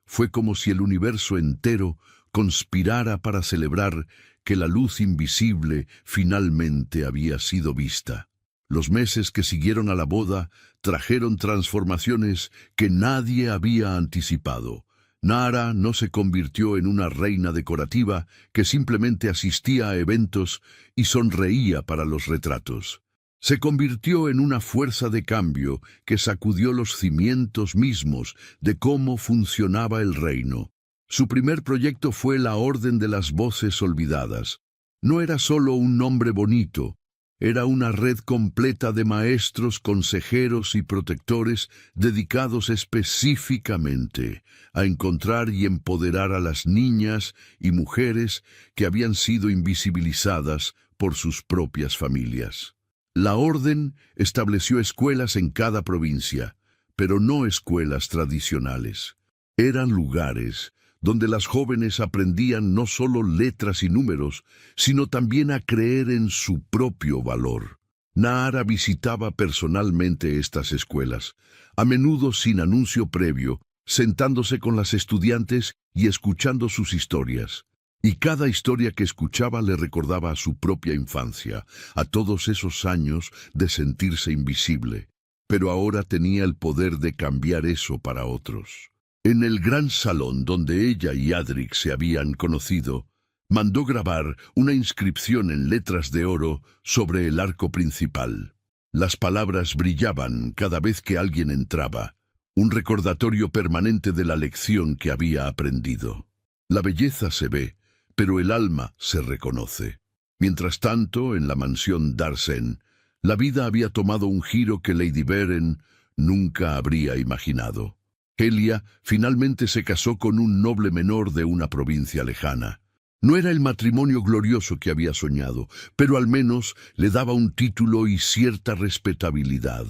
fue como si el universo entero conspirara para celebrar que la luz invisible finalmente había sido vista. Los meses que siguieron a la boda trajeron transformaciones que nadie había anticipado. Nahara no se convirtió en una reina decorativa que simplemente asistía a eventos y sonreía para los retratos. Se convirtió en una fuerza de cambio que sacudió los cimientos mismos de cómo funcionaba el reino. Su primer proyecto fue la Orden de las Voces Olvidadas. No era solo un nombre bonito, era una red completa de maestros, consejeros y protectores dedicados específicamente a encontrar y empoderar a las niñas y mujeres que habían sido invisibilizadas por sus propias familias. La orden estableció escuelas en cada provincia, pero no escuelas tradicionales. Eran lugares donde las jóvenes aprendían no solo letras y números, sino también a creer en su propio valor. Nahara visitaba personalmente estas escuelas, a menudo sin anuncio previo, sentándose con las estudiantes y escuchando sus historias. Y cada historia que escuchaba le recordaba a su propia infancia, a todos esos años de sentirse invisible. Pero ahora tenía el poder de cambiar eso para otros. En el gran salón donde ella y Adric se habían conocido, mandó grabar una inscripción en letras de oro sobre el arco principal. Las palabras brillaban cada vez que alguien entraba, un recordatorio permanente de la lección que había aprendido. La belleza se ve, pero el alma se reconoce. Mientras tanto, en la mansión Darsén, la vida había tomado un giro que Lady Beren nunca habría imaginado. Helia finalmente se casó con un noble menor de una provincia lejana. No era el matrimonio glorioso que había soñado, pero al menos le daba un título y cierta respetabilidad.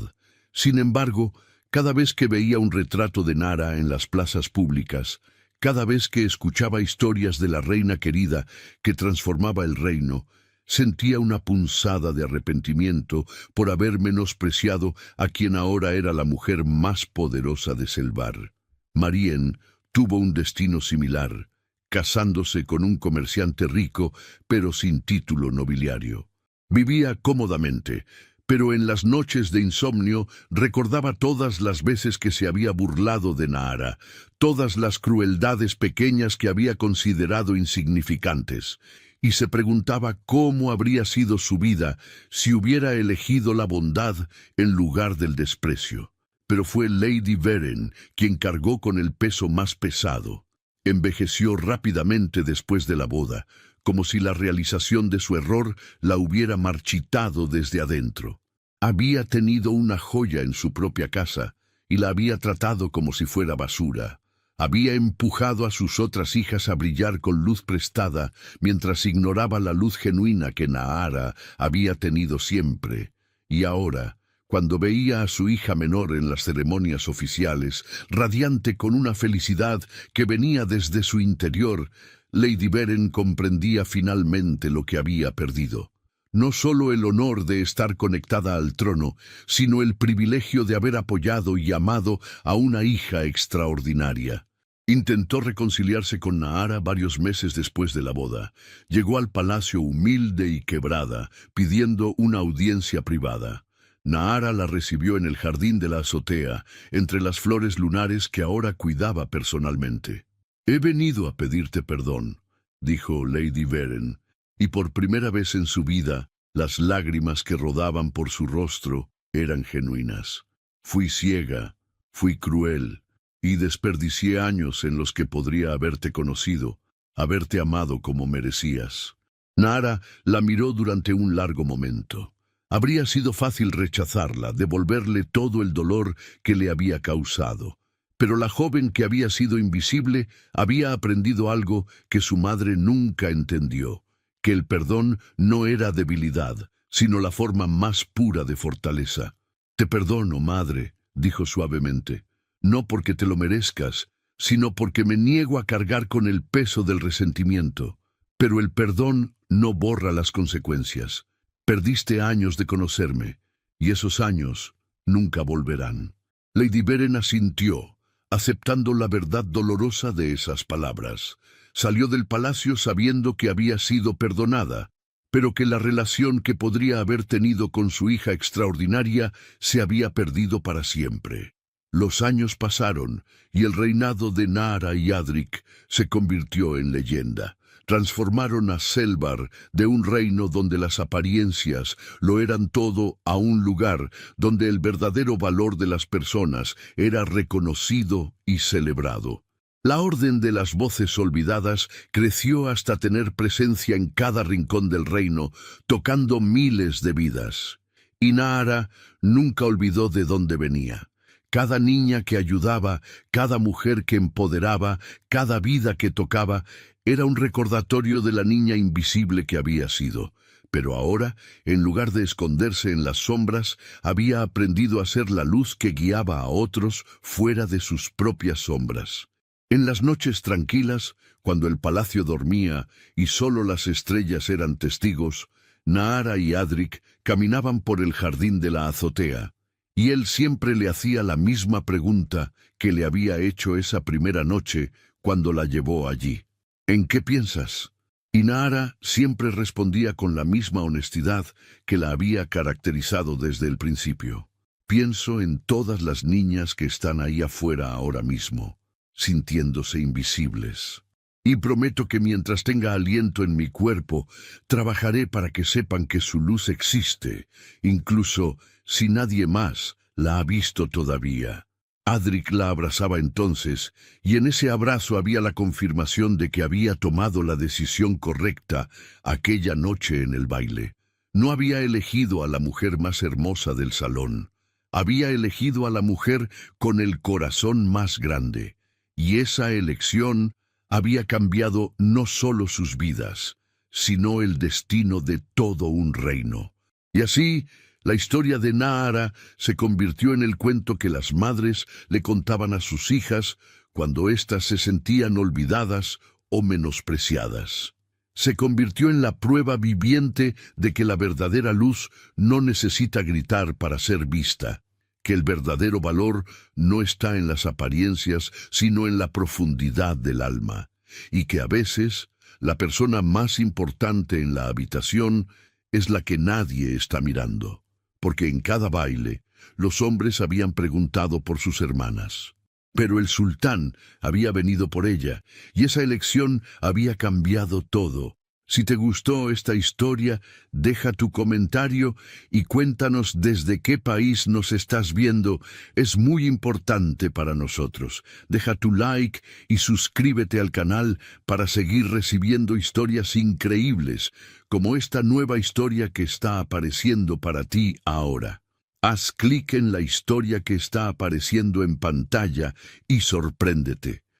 Sin embargo, cada vez que veía un retrato de Nara en las plazas públicas, Cada vez que escuchaba historias de la reina querida que transformaba el reino, sentía una punzada de arrepentimiento por haber menospreciado a quien ahora era la mujer más poderosa de Selvar. Marien tuvo un destino similar, casándose con un comerciante rico, pero sin título nobiliario. Vivía cómodamente, pero en las noches de insomnio recordaba todas las veces que se había burlado de Nahara, todas las crueldades pequeñas que había considerado insignificantes, y se preguntaba cómo habría sido su vida si hubiera elegido la bondad en lugar del desprecio. Pero fue Lady Veren quien cargó con el peso más pesado. Envejeció rápidamente después de la boda, como si la realización de su error la hubiera marchitado desde adentro. Había tenido una joya en su propia casa y la había tratado como si fuera basura. Había empujado a sus otras hijas a brillar con luz prestada mientras ignoraba la luz genuina que Nahara había tenido siempre. Y ahora, cuando veía a su hija menor en las ceremonias oficiales, radiante con una felicidad que venía desde su interior, Lady Veren comprendía finalmente lo que había perdido. No solo el honor de estar conectada al trono, sino el privilegio de haber apoyado y amado a una hija extraordinaria. Intentó reconciliarse con Nahara varios meses después de la boda. Llegó al palacio humilde y quebrada, pidiendo una audiencia privada. Nahara la recibió en el jardín de la azotea, entre las flores lunares que ahora cuidaba personalmente. «He venido a pedirte perdón», dijo Lady Veren, y por primera vez en su vida, las lágrimas que rodaban por su rostro eran genuinas. «Fui ciega, fui cruel, y desperdicié años en los que podría haberte conocido, haberte amado como merecías». Nahara la miró durante un largo momento. Habría sido fácil rechazarla, devolverle todo el dolor que le había causado. Pero la joven que había sido invisible había aprendido algo que su madre nunca entendió, que el perdón no era debilidad, sino la forma más pura de fortaleza. «Te perdono, madre», dijo suavemente, «no porque te lo merezcas, sino porque me niego a cargar con el peso del resentimiento. Pero el perdón no borra las consecuencias. Perdiste años de conocerme, y esos años nunca volverán». Lady Veren asintió, aceptando la verdad dolorosa de esas palabras. Salió del palacio sabiendo que había sido perdonada, pero que la relación que podría haber tenido con su hija extraordinaria se había perdido para siempre. Los años pasaron, y el reinado de Nahara y Adric se convirtió en leyenda. Transformaron a Selvar de un reino donde las apariencias lo eran todo a un lugar donde el verdadero valor de las personas era reconocido y celebrado. La Orden de las Voces Olvidadas creció hasta tener presencia en cada rincón del reino, tocando miles de vidas. Y Nahara nunca olvidó de dónde venía. Cada niña que ayudaba, cada mujer que empoderaba, cada vida que tocaba, era un recordatorio de la niña invisible que había sido. Pero ahora, en lugar de esconderse en las sombras, había aprendido a ser la luz que guiaba a otros fuera de sus propias sombras. En las noches tranquilas, cuando el palacio dormía y solo las estrellas eran testigos, Nahara y Adric caminaban por el jardín de la azotea, y él siempre le hacía la misma pregunta que le había hecho esa primera noche cuando la llevó allí. «¿En qué piensas?». Y Nahara siempre respondía con la misma honestidad que la había caracterizado desde el principio. «Pienso en todas las niñas que están ahí afuera ahora mismo, sintiéndose invisibles. Y prometo que mientras tenga aliento en mi cuerpo, trabajaré para que sepan que su luz existe, incluso si nadie más la ha visto todavía». Adric la abrazaba entonces, y en ese abrazo había la confirmación de que había tomado la decisión correcta aquella noche en el baile. No había elegido a la mujer más hermosa del salón. Había elegido a la mujer con el corazón más grande, y esa elección había cambiado no solo sus vidas, sino el destino de todo un reino. Y así, la historia de Nahara se convirtió en el cuento que las madres le contaban a sus hijas cuando éstas se sentían olvidadas o menospreciadas. Se convirtió en la prueba viviente de que la verdadera luz no necesita gritar para ser vista, que el verdadero valor no está en las apariencias, sino en la profundidad del alma, y que a veces la persona más importante en la habitación es la que nadie está mirando, porque en cada baile los hombres habían preguntado por sus hermanas. Pero el sultán había venido por ella, y esa elección había cambiado todo. Si te gustó esta historia, deja tu comentario y cuéntanos desde qué país nos estás viendo. Es muy importante para nosotros. Deja tu like y suscríbete al canal para seguir recibiendo historias increíbles, como esta nueva historia que está apareciendo para ti ahora. Haz clic en la historia que está apareciendo en pantalla y sorpréndete.